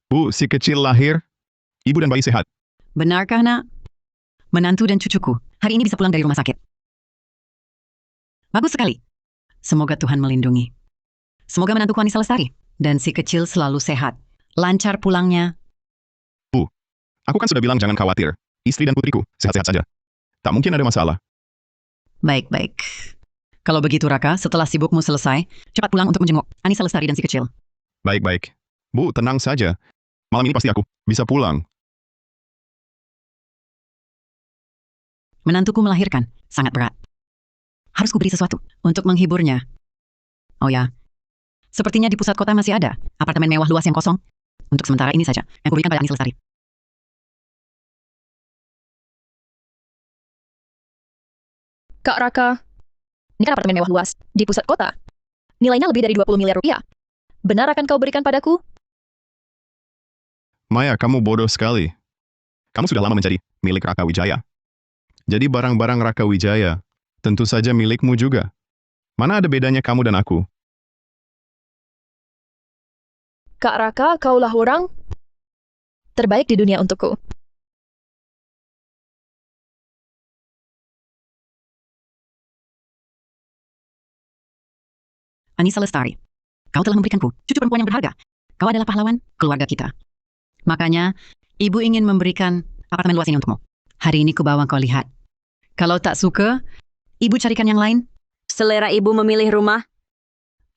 Bu, si kecil lahir. Ibu dan bayi sehat. Benarkah, nak? Menantu dan cucuku hari ini bisa pulang dari rumah sakit. Bagus sekali. Semoga Tuhan melindungi. Semoga menantuku Anissa Lestari dan si kecil selalu sehat. Lancar pulangnya. Bu, aku kan sudah bilang jangan khawatir. Istri dan putriku sehat-sehat saja. Tak mungkin ada masalah. Baik-baik. Kalau begitu, Raka, setelah sibukmu selesai, cepat pulang untuk menjenguk Anissa Lestari dan si kecil. Baik-baik. Bu, tenang saja. Malam ini pasti aku bisa pulang. Menantuku melahirkan. Sangat berat. Harus kuberi sesuatu untuk menghiburnya. Oh ya, sepertinya di pusat kota masih ada apartemen mewah luas yang kosong. Untuk sementara ini saja yang kuberikan pada Anissa Lestari. Kak Raka, ini kan apartemen mewah luas di pusat kota. Nilainya lebih dari 20 miliar rupiah. Benar akan kau berikan padaku? Maya, kamu bodoh sekali. Kamu sudah lama menjadi milik Raka Wijaya. Jadi barang-barang Raka Wijaya tentu saja milikmu juga. Mana ada bedanya kamu dan aku? Kak Raka, kaulah orang terbaik di dunia untukku. Anissa Lestari, kau telah memberikanku cucu perempuan yang berharga. Kau adalah pahlawan keluarga kita. Makanya, ibu ingin memberikan apartemen luas ini untukmu. Hari ini kubawa kau lihat. Kalau tak suka, ibu carikan yang lain. Selera ibu memilih rumah?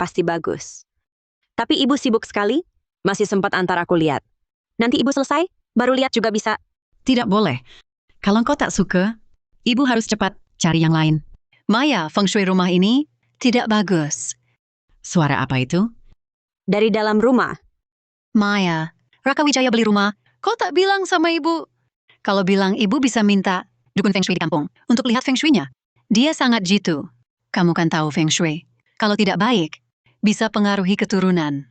Pasti bagus. Tapi ibu sibuk sekali, masih sempat antar aku lihat. Nanti ibu selesai, baru lihat juga bisa. Tidak boleh. Kalau kau tak suka, ibu harus cepat cari yang lain. Maya, feng shui rumah ini tidak bagus. Suara apa itu? Dari dalam rumah. Maya, Raka Wijaya beli rumah. Kau tak bilang sama ibu? Kalau bilang ibu bisa minta dukun feng shui di kampung untuk lihat feng shui-nya. Dia sangat jitu. Kamu kan tahu feng shui. Kalau tidak baik, bisa pengaruhi keturunan.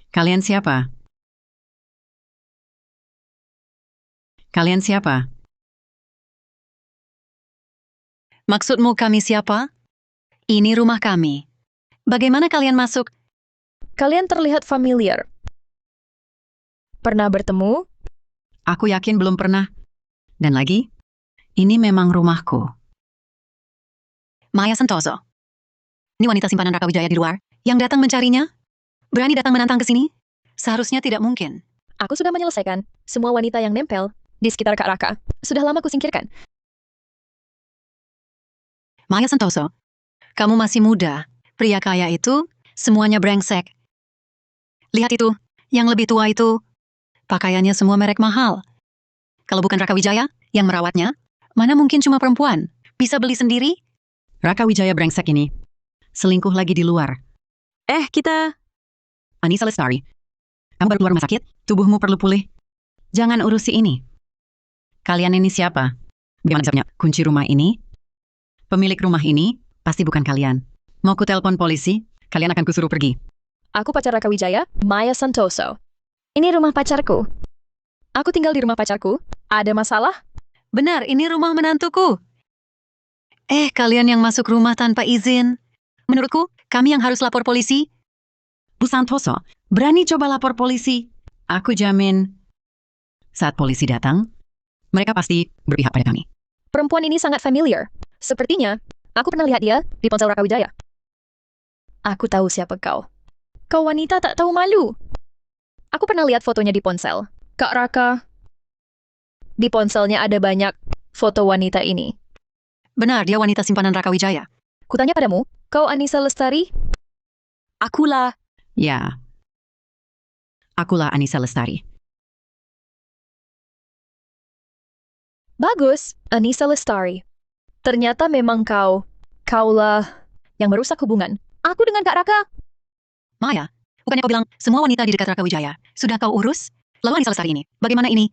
Kalian siapa? Kalian siapa? Maksudmu kami siapa? Ini rumah kami. Bagaimana kalian masuk? Kalian terlihat familiar. Pernah bertemu? Aku yakin belum pernah. Dan lagi, ini memang rumahku. Maya Santoso. Ini wanita simpanan Raka Wijaya di luar yang datang mencarinya. Berani datang menantang ke sini? Seharusnya tidak mungkin. Aku sudah menyelesaikan semua wanita yang nempel di sekitar Kak Raka. Sudah lama kusingkirkan. Maya Santoso, kamu masih muda. Pria kaya itu semuanya brengsek. Lihat itu, yang lebih tua itu. Pakaiannya semua merek mahal. Kalau bukan Raka Wijaya yang merawatnya, mana mungkin cuma perempuan. Bisa beli sendiri? Raka Wijaya brengsek ini. Selingkuh lagi di luar. Kita... Anissa Lestari, kamu baru keluar rumah sakit? Tubuhmu perlu pulih. Jangan urusi ini. Kalian ini siapa? Bagaimana bisa punya kunci rumah ini? Pemilik rumah ini pasti bukan kalian. Mau ku telepon polisi, kalian akan kusuruh pergi. Aku pacar Raka Wijaya, Maya Santoso. Ini rumah pacarku. Aku tinggal di rumah pacarku. Ada masalah? Benar, ini rumah menantuku. Kalian yang masuk rumah tanpa izin. Menurutku, kami yang harus lapor polisi. Bu Santoso, berani coba lapor polisi. Aku jamin, saat polisi datang, mereka pasti berpihak pada kami. Perempuan ini sangat familiar. Sepertinya, aku pernah lihat dia di ponsel Raka Wijaya. Aku tahu siapa kau. Kau wanita tak tahu malu. Aku pernah lihat fotonya di ponsel. Kak Raka. Di ponselnya ada banyak foto wanita ini. Benar, dia wanita simpanan Raka Wijaya. Kutanya padamu, kau Anissa Lestari? Akulah. Ya, akulah Anissa Lestari. Bagus, Anissa Lestari. Ternyata memang kaulah yang merusak hubungan aku dengan Kak Raka. Maya, bukannya kau bilang semua wanita di dekat Raka Wijaya sudah kau urus? Lalu Anissa Lestari ini, bagaimana ini?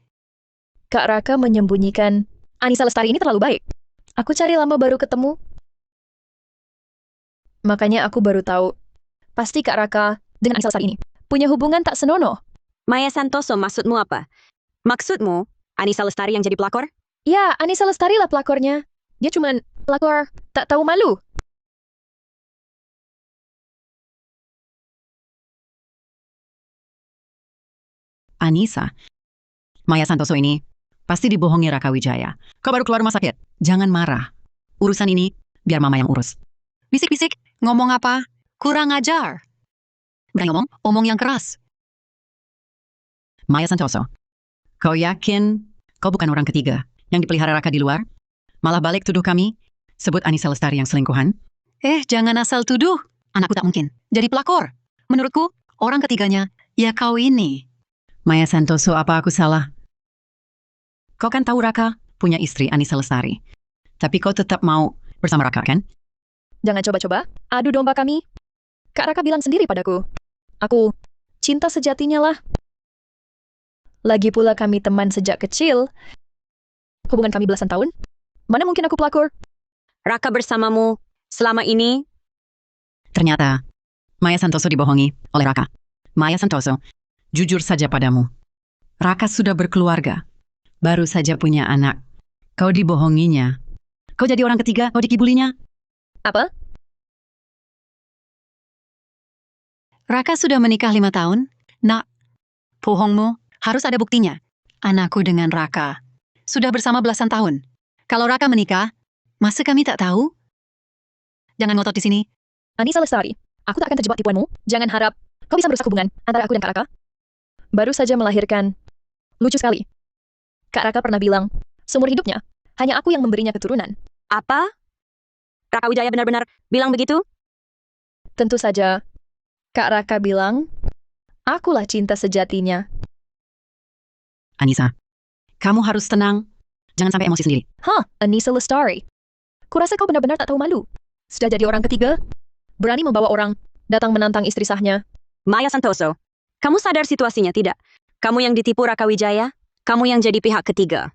Kak Raka menyembunyikan Anissa Lestari ini terlalu baik. Aku cari lama baru ketemu. Makanya aku baru tahu. Pasti Kak Raka dengan Anissa Lestari ini punya hubungan tak senonoh. Maya Santoso, maksudmu apa? Maksudmu, Anissa Lestari yang jadi pelakor? Ya, Anissa Lestari lah pelakornya. Dia cuman pelakor tak tahu malu. Anissa, Maya Santoso ini pasti dibohongi Raka Wijaya. Kau baru keluar rumah sakit. Jangan marah. Urusan ini biar mama yang urus. Bisik-bisik, ngomong apa? Kurang ajar. Berani ngomong, omong yang keras. Maya Santoso, kau yakin kau bukan orang ketiga yang dipelihara Raka di luar? Malah balik tuduh kami, sebut Anissa Lestari yang selingkuhan? Jangan asal tuduh. Anakku tak mungkin jadi pelakor. Menurutku, orang ketiganya, ya kau ini. Maya Santoso, apa aku salah? Kau kan tahu Raka punya istri Anissa Lestari. Tapi kau tetap mau bersama Raka, kan? Jangan coba-coba adu domba kami. Kak Raka bilang sendiri padaku. Aku cinta sejatinya lah. Lagi pula kami teman sejak kecil. Hubungan kami belasan tahun. Mana mungkin aku pelakor? Raka bersamamu selama ini. Ternyata, Maya Santoso dibohongi oleh Raka. Maya Santoso, jujur saja padamu. Raka sudah berkeluarga. Baru saja punya anak. Kau dibohonginya. Kau jadi orang ketiga, kau dikibulinya. Apa? Raka sudah menikah 5 tahun. Nak, bohongmu. Harus ada buktinya. Anakku dengan Raka sudah bersama belasan tahun. Kalau Raka menikah, masa kami tak tahu? Jangan ngotot di sini. Anissa Lestari, aku tak akan terjebak tipuanmu. Jangan harap kau bisa merusak hubungan antara aku dan Kak Raka. Baru saja melahirkan. Lucu sekali. Kak Raka pernah bilang, seumur hidupnya, hanya aku yang memberinya keturunan. Apa? Raka Wijaya benar-benar bilang begitu? Tentu saja, Kak Raka bilang, akulah cinta sejatinya. Anissa, kamu harus tenang. Jangan sampai emosi sendiri. Anissa Lestari. Kurasa kau benar-benar tak tahu malu. Sudah jadi orang ketiga, berani membawa orang datang menantang istri sahnya. Maya Santoso, kamu sadar situasinya tidak? Kamu yang ditipu Raka Wijaya, kamu yang jadi pihak ketiga.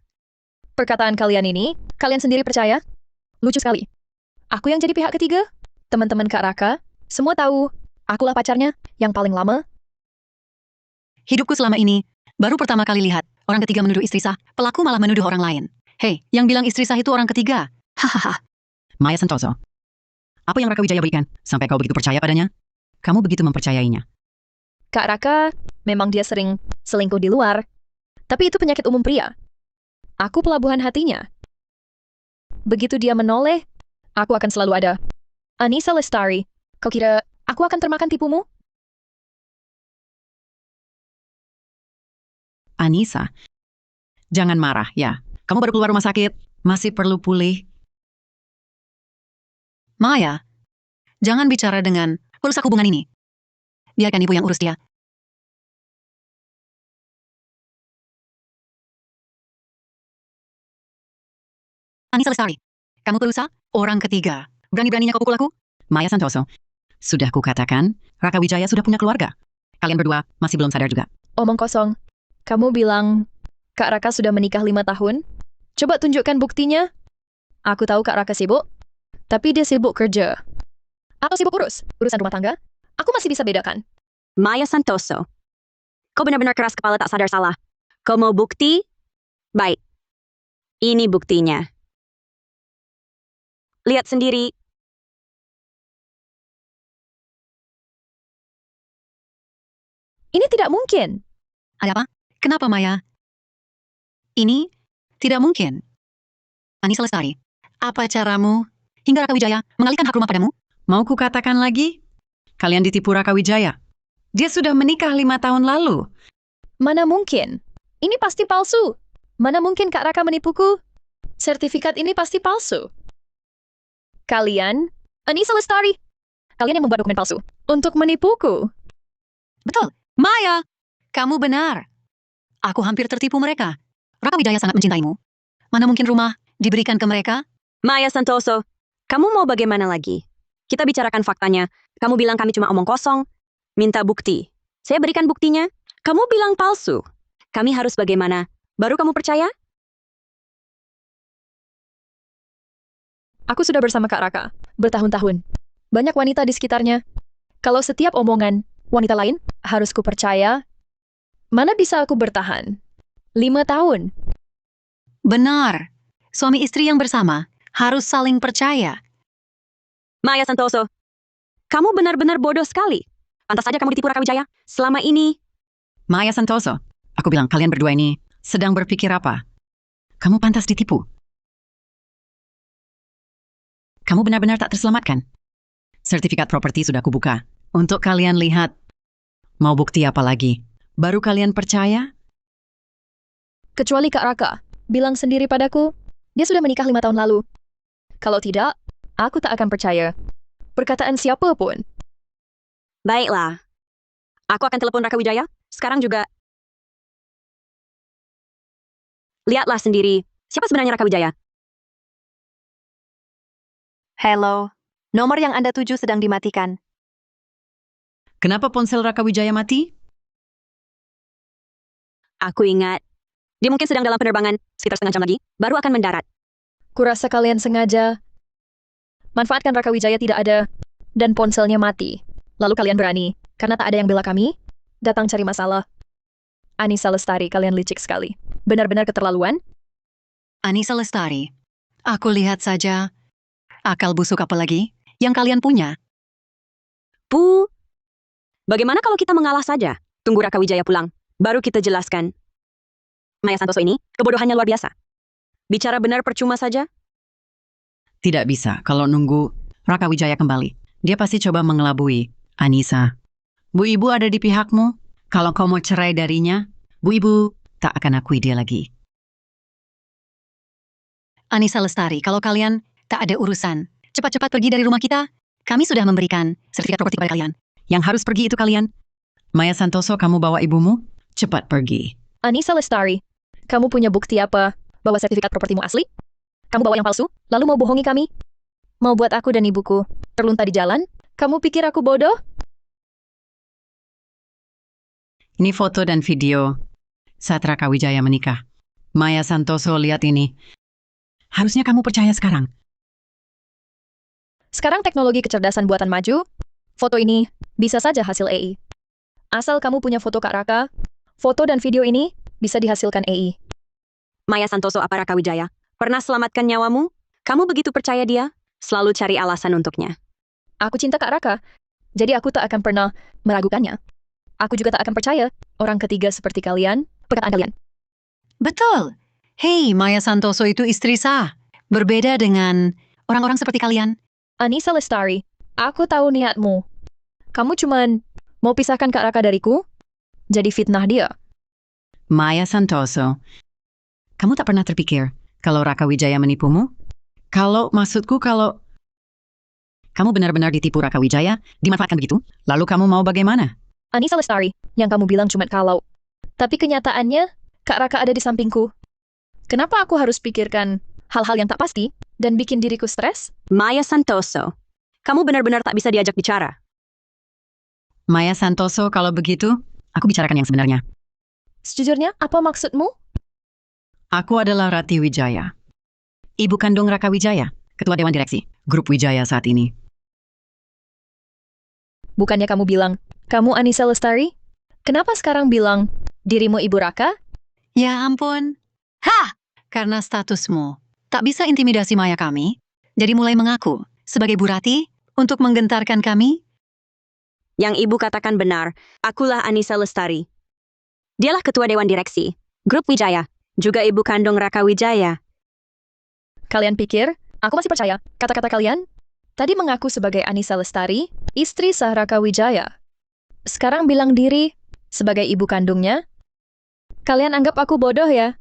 Perkataan kalian ini, kalian sendiri percaya? Lucu sekali. Aku yang jadi pihak ketiga? Teman-teman Kak Raka, semua tahu, akulah pacarnya yang paling lama. Hidupku selama ini, baru pertama kali lihat orang ketiga menuduh istri sah, pelaku malah menuduh orang lain. Hei, yang bilang istri sah itu orang ketiga. Hahaha. Maya Santoso, apa yang Raka Wijaya berikan sampai kau begitu percaya padanya? Kamu begitu mempercayainya. Kak Raka, memang dia sering selingkuh di luar. Tapi itu penyakit umum pria. Aku pelabuhan hatinya. Begitu dia menoleh, aku akan selalu ada. Anissa Lestari, kau kira aku akan termakan tipumu? Anissa, jangan marah ya. Kamu baru keluar rumah sakit, masih perlu pulih. Maya, jangan bicara dengan perusak hubungan ini. Biarkan ibu yang urus dia. Anissa Lestari, kamu perusak orang ketiga. Berani-beraninya kau pukul aku? Maya Santoso, sudah kukatakan, Raka Wijaya sudah punya keluarga. Kalian berdua masih belum sadar juga. Omong kosong. Kamu bilang Kak Raka sudah menikah 5 tahun? Coba tunjukkan buktinya. Aku tahu Kak Raka sibuk, tapi dia sibuk kerja. Atau sibuk urusan rumah tangga. Aku masih bisa bedakan. Maya Santoso, kau benar-benar keras kepala tak sadar salah. Kau mau bukti? Baik. Ini buktinya. Lihat sendiri. Ini tidak mungkin. Ada apa? Kenapa, Maya? Ini tidak mungkin. Anissa Lestari, apa caramu hingga Raka Wijaya mengalihkan hak rumah padamu? Mau kukatakan lagi? Kalian ditipu Raka Wijaya. Dia sudah menikah 5 tahun lalu. Mana mungkin? Ini pasti palsu. Mana mungkin Kak Raka menipuku? Sertifikat ini pasti palsu. Kalian, Anissa Lestari, kalian yang membuat dokumen palsu untuk menipuku. Betul. Maya, kamu benar. Aku hampir tertipu mereka. Raka Wijaya sangat mencintaimu. Mana mungkin rumah diberikan ke mereka? Maya Santoso, kamu mau bagaimana lagi? Kita bicarakan faktanya. Kamu bilang kami cuma omong kosong. Minta bukti. Saya berikan buktinya. Kamu bilang palsu. Kami harus bagaimana? Baru kamu percaya? Aku sudah bersama Kak Raka bertahun-tahun. Banyak wanita di sekitarnya. Kalau setiap omongan wanita lain harus kupercaya, mana bisa aku bertahan? 5 tahun. Benar. Suami istri yang bersama harus saling percaya. Maya Santoso, kamu benar-benar bodoh sekali. Pantas saja kamu ditipu Raka Wijaya. Selama ini, Maya Santoso, Aku bilang kalian berdua ini sedang berpikir apa? Kamu pantas ditipu. Kamu benar-benar tak terselamatkan. Sertifikat properti sudah kubuka. Untuk kalian lihat. Mau bukti apa lagi? Baru kalian percaya? Kecuali Kak Raka. Bilang sendiri padaku, dia sudah menikah 5 tahun lalu. Kalau tidak, aku tak akan percaya. Perkataan siapa pun. Baiklah. Aku akan telepon Raka Wijaya. Sekarang juga. Lihatlah sendiri. Siapa sebenarnya Raka Wijaya? Hello, nomor yang Anda tuju sedang dimatikan. Kenapa ponsel Raka Wijaya mati? Aku ingat. Dia mungkin sedang dalam penerbangan. Sekitar setengah jam lagi. Baru akan mendarat. Kurasa kalian sengaja manfaatkan Raka Wijaya tidak ada dan ponselnya mati. Lalu kalian berani, karena tak ada yang bela kami, datang cari masalah. Anissa Lestari, kalian licik sekali. Benar-benar keterlaluan. Anissa Lestari. Aku lihat saja. Akal busuk apa lagi yang kalian punya? Bu, bagaimana kalau kita mengalah saja? Tunggu Raka Wijaya pulang. Baru kita jelaskan. Maya Santoso ini, kebodohannya luar biasa. Bicara benar percuma saja. Tidak bisa kalau nunggu Raka Wijaya kembali. Dia pasti coba mengelabui Anissa. Bu Ibu ada di pihakmu. Kalau kau mau cerai darinya, Bu Ibu tak akan akui dia lagi. Anissa Lestari, kalau kalian tak ada urusan, cepat-cepat pergi dari rumah kita. Kami sudah memberikan sertifikat properti pada kalian. Yang harus pergi itu kalian. Maya Santoso, kamu bawa ibumu. Cepat pergi. Anissa Lestari, kamu punya bukti apa bahwa sertifikat propertimu asli? Kamu bawa yang palsu, lalu mau bohongi kami? Mau buat aku dan ibuku terlunta di jalan? Kamu pikir aku bodoh? Ini foto dan video saat Raka Wijaya menikah. Maya Santoso, lihat ini. Harusnya kamu percaya sekarang. Sekarang teknologi kecerdasan buatan maju, foto ini bisa saja hasil AI. Asal kamu punya foto Kak Raka, foto dan video ini bisa dihasilkan AI. Maya Santoso apa Raka Wijaya? Pernah selamatkan nyawamu? Kamu begitu percaya dia? Selalu cari alasan untuknya. Aku cinta Kak Raka, jadi aku tak akan pernah meragukannya. Aku juga tak akan percaya orang ketiga seperti kalian, perkataan kalian. Betul. Hei, Maya Santoso itu istri sah. Berbeda dengan orang-orang seperti kalian. Anissa Lestari, aku tahu niatmu. Kamu cuman mau pisahkan Kak Raka dariku? Jadi fitnah dia. Maya Santoso, kamu tak pernah terpikir kalau Raka Wijaya menipumu? Maksudku kalau kamu benar-benar ditipu Raka Wijaya, dimanfaatkan begitu, lalu kamu mau bagaimana? Anissa Lestari, yang kamu bilang cuma kalau. Tapi kenyataannya, Kak Raka ada di sampingku. Kenapa aku harus pikirkan hal-hal yang tak pasti dan bikin diriku stres? Maya Santoso, kamu benar-benar tak bisa diajak bicara. Maya Santoso, kalau begitu, aku bicarakan yang sebenarnya. Sejujurnya, apa maksudmu? Aku adalah Rati Wijaya. Ibu kandung Raka Wijaya, Ketua Dewan Direksi, Grup Wijaya saat ini. Bukannya kamu bilang, kamu Anissa Lestari? Kenapa sekarang bilang, dirimu Ibu Raka? Ya ampun. Hah! Karena statusmu tak bisa intimidasi Maya kami, jadi mulai mengaku sebagai Bu Rati untuk menggentarkan kami. Yang ibu katakan benar, akulah Anissa Lestari. Dialah ketua Dewan Direksi, Grup Wijaya, juga ibu kandung Raka Wijaya. Kalian pikir, aku masih percaya kata-kata kalian? Tadi mengaku sebagai Anissa Lestari, istri sah Raka Wijaya. Sekarang bilang diri sebagai ibu kandungnya? Kalian anggap aku bodoh ya?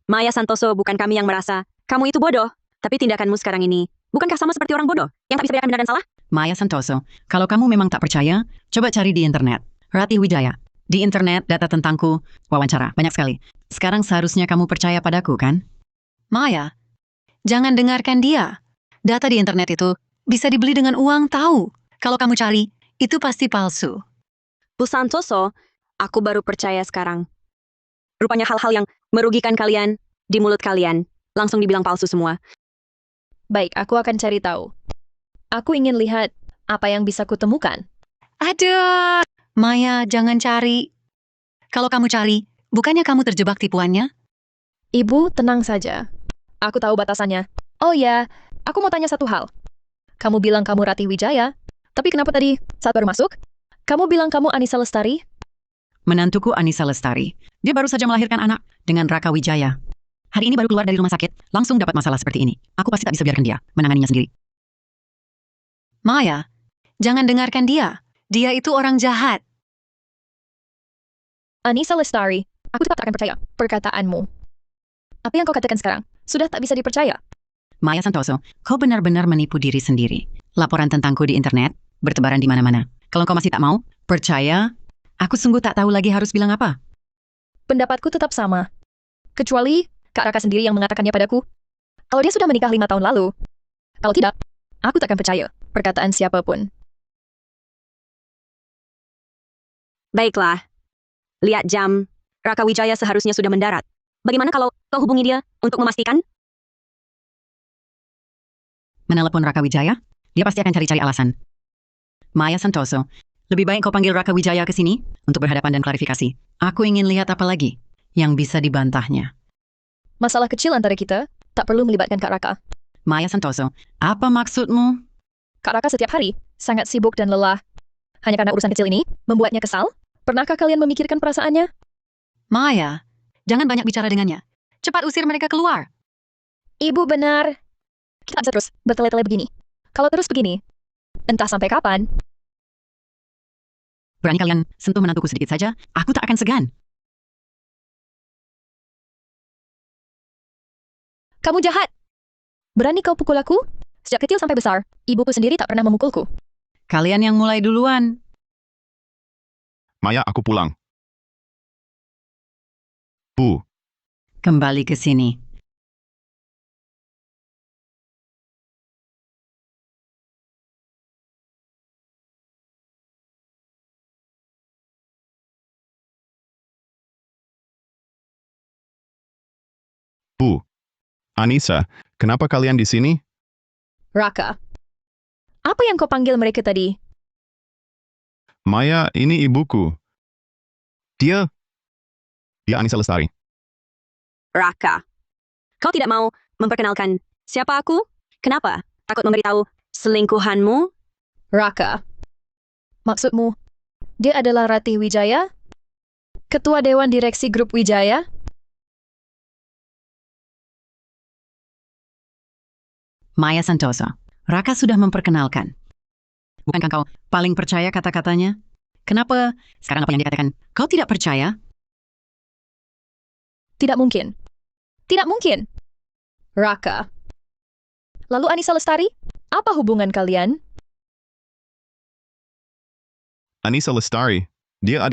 Maya Santoso, bukan kami yang merasa kamu itu bodoh, tapi tindakanmu sekarang ini, bukankah sama seperti orang bodoh yang tak bisa bedakan benar dan salah? Maya Santoso, kalau kamu memang tak percaya, coba cari di internet. Rati Wijaya. Di internet, data tentangku, wawancara, banyak sekali. Sekarang seharusnya kamu percaya padaku, kan? Maya, jangan dengarkan dia. Data di internet itu bisa dibeli dengan uang, tahu. Kalau kamu cari, itu pasti palsu. Bu Santoso, aku baru percaya sekarang. Rupanya hal-hal yang merugikan kalian, di mulut kalian, langsung dibilang palsu semua. Baik, aku akan cari tahu. Aku ingin lihat apa yang bisa kutemukan. Aduh, Maya, jangan cari. Kalau kamu cari, bukannya kamu terjebak tipuannya? Ibu, tenang saja. Aku tahu batasannya. Oh ya, aku mau tanya satu hal. Kamu bilang kamu Rati Wijaya, tapi kenapa tadi saat baru masuk, kamu bilang kamu Anissa Lestari? Menantuku Anissa Lestari. Dia baru saja melahirkan anak dengan Raka Wijaya. Hari ini baru keluar dari rumah sakit, langsung dapat masalah seperti ini. Aku pasti tak bisa biarkan dia menanganinya sendiri. Maya, jangan dengarkan dia. Dia itu orang jahat. Anissa Lestari, aku tetap tak akan percaya perkataanmu. Apa yang kau katakan sekarang sudah tak bisa dipercaya. Maya Santoso, kau benar-benar menipu diri sendiri. Laporan tentangku di internet bertebaran di mana-mana. Kalau kau masih tak mau percaya, aku sungguh tak tahu lagi harus bilang apa. Pendapatku tetap sama. Kecuali Kak Raka sendiri yang mengatakannya padaku. Kalau dia sudah menikah 5 tahun lalu. Kalau tidak, aku tak akan percaya perkataan siapapun. Baiklah. Lihat jam. Raka Wijaya seharusnya sudah mendarat. Bagaimana kalau kau hubungi dia untuk memastikan? Menelepon Raka Wijaya, dia pasti akan cari-cari alasan. Maya Santoso, lebih baik kau panggil Raka Wijaya ke sini untuk berhadapan dan klarifikasi. Aku ingin lihat apa lagi yang bisa dibantahnya. Masalah kecil antara kita tak perlu melibatkan Kak Raka. Maya Santoso, apa maksudmu? Kak Raka setiap hari sangat sibuk dan lelah. Hanya karena urusan kecil ini membuatnya kesal? Pernahkah kalian memikirkan perasaannya? Maya, jangan banyak bicara dengannya. Cepat usir mereka keluar. Ibu benar. Kita bisa terus bertele-tele begini. Kalau terus begini, entah sampai kapan. Berani kalian sentuh menantuku sedikit saja, aku tak akan segan. Kamu jahat. Berani kau pukul aku? Sejak kecil sampai besar, ibuku sendiri tak pernah memukulku. Kalian yang mulai duluan. Maya, aku pulang. Bu, Kembali ke sini. Bu. Anissa, kenapa kalian di sini? Raka. Apa yang kau panggil mereka tadi? Maya, ini ibuku. Dia Anissa Lestari. Raka. Kau tidak mau memperkenalkan siapa aku? Kenapa? Takut memberitahu selingkuhanmu? Raka. Maksudmu, dia adalah Ratih Wijaya? Ketua Dewan Direksi Grup Wijaya? Maya Santoso, Raka sudah memperkenalkan. Bukankah kau paling percaya kata-katanya? Kenapa sekarang apa yang dikatakan kau tidak percaya? Tidak mungkin. Tidak mungkin. Raka. Lalu Anissa Lestari? Apa hubungan kalian? Anissa Lestari. Dia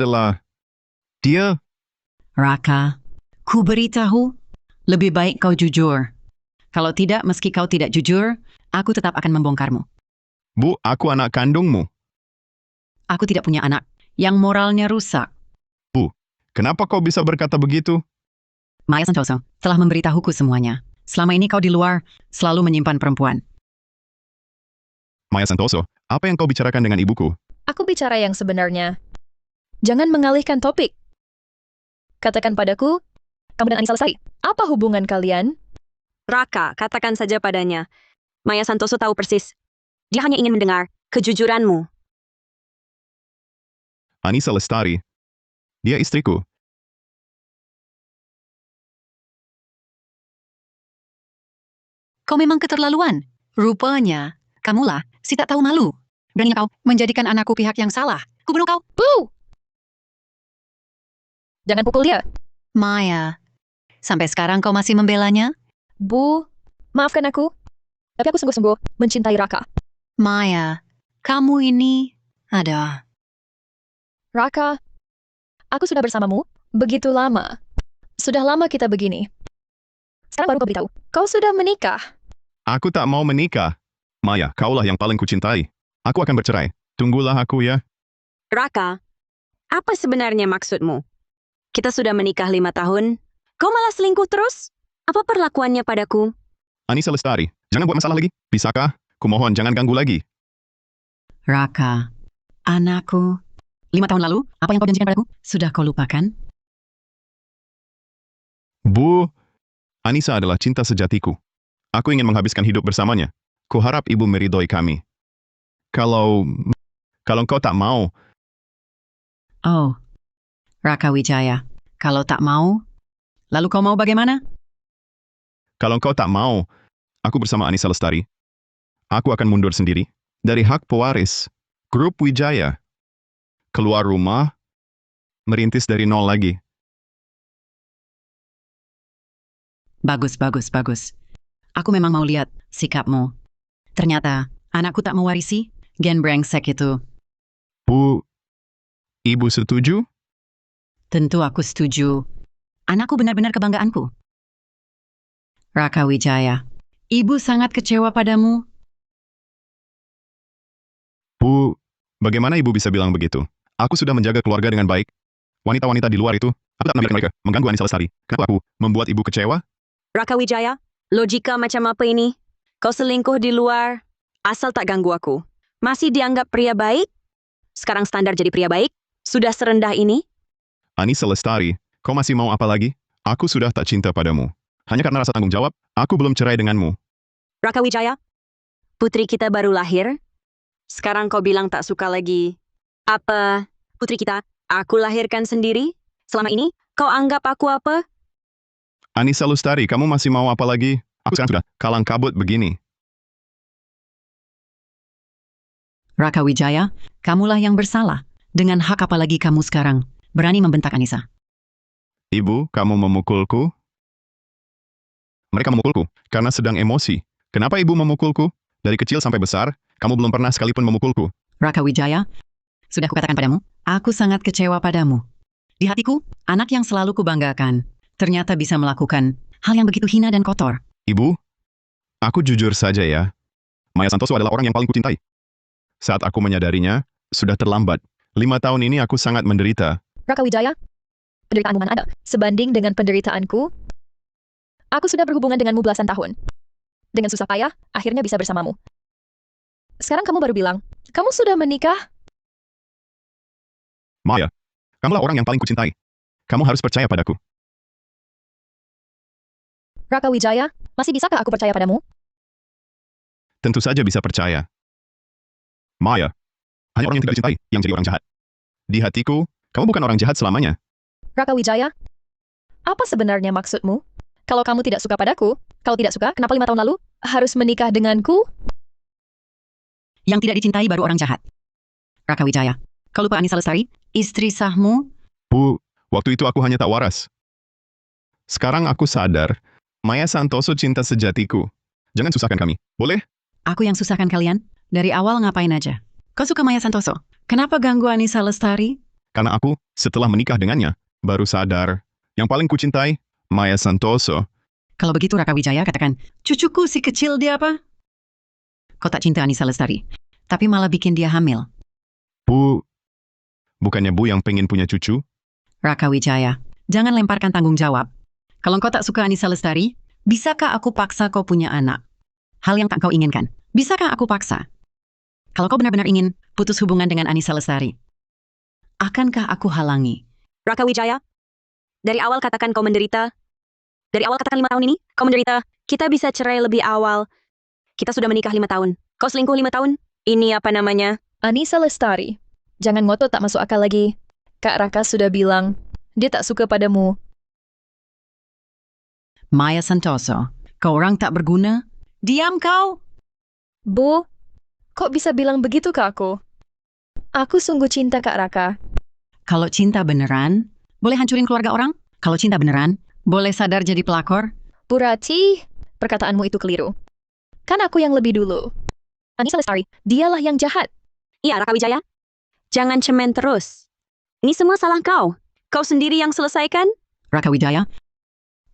Raka, ku beritahu, lebih baik kau jujur. Kalau tidak, meski kau tidak jujur, aku tetap akan membongkarmu. Bu, aku anak kandungmu. Aku tidak punya anak yang moralnya rusak. Kenapa kau bisa berkata begitu? Maya Santoso telah memberitahuku semuanya. Selama ini kau di luar selalu menyimpan perempuan. Maya Santoso, apa yang kau bicarakan dengan ibuku? Aku bicara yang sebenarnya. Jangan mengalihkan topik. Katakan padaku, kamu dan Anissa Lestari, apa hubungan kalian? Raka, katakan saja padanya. Maya Santoso tahu persis. Dia hanya ingin mendengar kejujuranmu. Anissa Lestari. Dia istriku. Kau memang keterlaluan. Rupanya, kamulah si tak tahu malu. Beraninya kau menjadikan anakku pihak yang salah. Kubunuh kau. Bu! Jangan pukul dia. Maya, sampai sekarang kau masih membelanya? Bu, maafkan aku. Tapi aku sungguh-sungguh mencintai Raka. Maya, kamu ini ada. Raka, aku sudah bersamamu begitu lama. Sudah lama kita begini. Sekarang baru kau beritahu, kau sudah menikah. Aku tak mau menikah. Maya, kaulah yang paling kucintai. Aku akan bercerai. Tunggulah aku ya. Raka, apa sebenarnya maksudmu? Kita sudah menikah 5 tahun. Kau malah selingkuh terus? Apa perlakuannya padaku? Anissa Lestari, jangan buat masalah lagi. Bisakah? Kumohon, jangan ganggu lagi. Raka, anakku. 5 tahun lalu, apa yang kau janjikan padaku? Sudah kau lupakan? Bu, Anissa adalah cinta sejatiku. Aku ingin menghabiskan hidup bersamanya. Kuharap ibu meridhoi kami. Kalau kau tak mau, Oh, Raka Wijaya, kalau tak mau, lalu kau mau bagaimana? Kalau kau tak mau, aku bersama Anissa Lestari. Aku akan mundur sendiri dari hak pewaris Grup Wijaya. Keluar rumah, merintis dari nol lagi. Bagus, bagus, bagus. Aku memang mau lihat sikapmu. Ternyata anakku tak mewarisi gen brengsek itu. Bu, Ibu setuju? Tentu aku setuju. Anakku benar-benar kebanggaanku. Raka Wijaya, ibu sangat kecewa padamu. Bu, bagaimana Ibu bisa bilang begitu? Aku sudah menjaga keluarga dengan baik. Wanita-wanita di luar itu, aku tak membiarkan mereka mengganggu Anissa Lestari. Kenapa aku membuat Ibu kecewa? Raka Wijaya, logika macam apa ini? Kau selingkuh di luar, asal tak ganggu aku. Masih dianggap pria baik? Sekarang standar jadi pria baik? Sudah serendah ini? Anissa Lestari, kau masih mau apa lagi? Aku sudah tak cinta padamu. Hanya karena rasa tanggung jawab, aku belum cerai denganmu. Raka Wijaya, putri kita baru lahir. Sekarang kau bilang tak suka lagi. Apa, putri kita, aku lahirkan sendiri? Selama ini, kau anggap aku apa? Anissa Lestari, kamu masih mau apa lagi? Aku sekarang sudah kalang kabut begini. Raka Wijaya, kamulah yang bersalah. Dengan hak apa lagi kamu sekarang berani membentak Anissa? Ibu, kamu memukulku? Mereka memukulku karena sedang emosi. Kenapa Ibu memukulku? Dari kecil sampai besar, kamu belum pernah sekalipun memukulku. Raka Wijaya, sudah kukatakan padamu, aku sangat kecewa padamu. Di hatiku, anak yang selalu kubanggakan, ternyata bisa melakukan hal yang begitu hina dan kotor. Ibu, aku jujur saja ya. Maya Santoso adalah orang yang paling kucintai. Saat aku menyadarinya, sudah terlambat. 5 tahun ini aku sangat menderita. Raka Wijaya, penderitaanmu mana ada? Sebanding dengan penderitaanku, aku sudah berhubungan denganmu belasan tahun. Dengan susah payah, akhirnya bisa bersamamu. Sekarang kamu baru bilang, kamu sudah menikah? Maya, kamulah orang yang paling kucintai. Kamu harus percaya padaku. Raka Wijaya, masih bisakah aku percaya padamu? Tentu saja bisa percaya. Maya, hanya orang yang tidak dicintai yang jadi orang jahat. Di hatiku, kamu bukan orang jahat selamanya. Raka Wijaya, apa sebenarnya maksudmu? Kalau kamu tidak suka padaku, kalau tidak suka, kenapa 5 tahun lalu harus menikah denganku? Yang tidak dicintai baru orang jahat. Raka Wijaya, kau lupa Anissa Lestari, istri sahmu? Bu, waktu itu aku hanya tak waras. Sekarang aku sadar, Maya Santoso cinta sejatiku. Jangan susahkan kami, boleh? Aku yang susahkan kalian? Dari awal ngapain aja? Kau suka Maya Santoso? Kenapa ganggu Anissa Lestari? Karena aku, setelah menikah dengannya, baru sadar, yang paling kucintai, Maya Santoso. Kalau begitu Raka Wijaya katakan, cucuku si kecil dia apa? Kau tak cinta Anissa Lestari, tapi malah bikin dia hamil. Bu, bukannya Bu yang pengen punya cucu? Raka Wijaya, jangan lemparkan tanggung jawab. Kalau kau tak suka Anissa Lestari, bisakah aku paksa kau punya anak? Hal yang tak kau inginkan, bisakah aku paksa? Kalau kau benar-benar ingin putus hubungan dengan Anissa Lestari, akankah aku halangi? Raka Wijaya, dari awal katakan kau menderita. Dari awal katakan 5 tahun ini, kau menderita. Kita bisa cerai lebih awal. Kita sudah menikah 5 tahun. Kau selingkuh 5 tahun? Ini apa namanya? Anissa Lestari, jangan ngotot tak masuk akal lagi. Kak Raka sudah bilang, dia tak suka padamu. Maya Santoso, kau orang tak berguna? Diam kau! Bu, kok bisa bilang begitu ke aku? Aku sungguh cinta Kak Raka. Kalau cinta beneran, boleh hancurin keluarga orang? Kalau cinta beneran, boleh sadar jadi pelakor? Bu Rati, perkataanmu itu keliru. Kan aku yang lebih dulu. Anissa Lestari, dialah yang jahat. Iya, Raka Wijaya. Jangan cemen terus. Ini semua salah kau. Kau sendiri yang selesaikan? Raka Wijaya,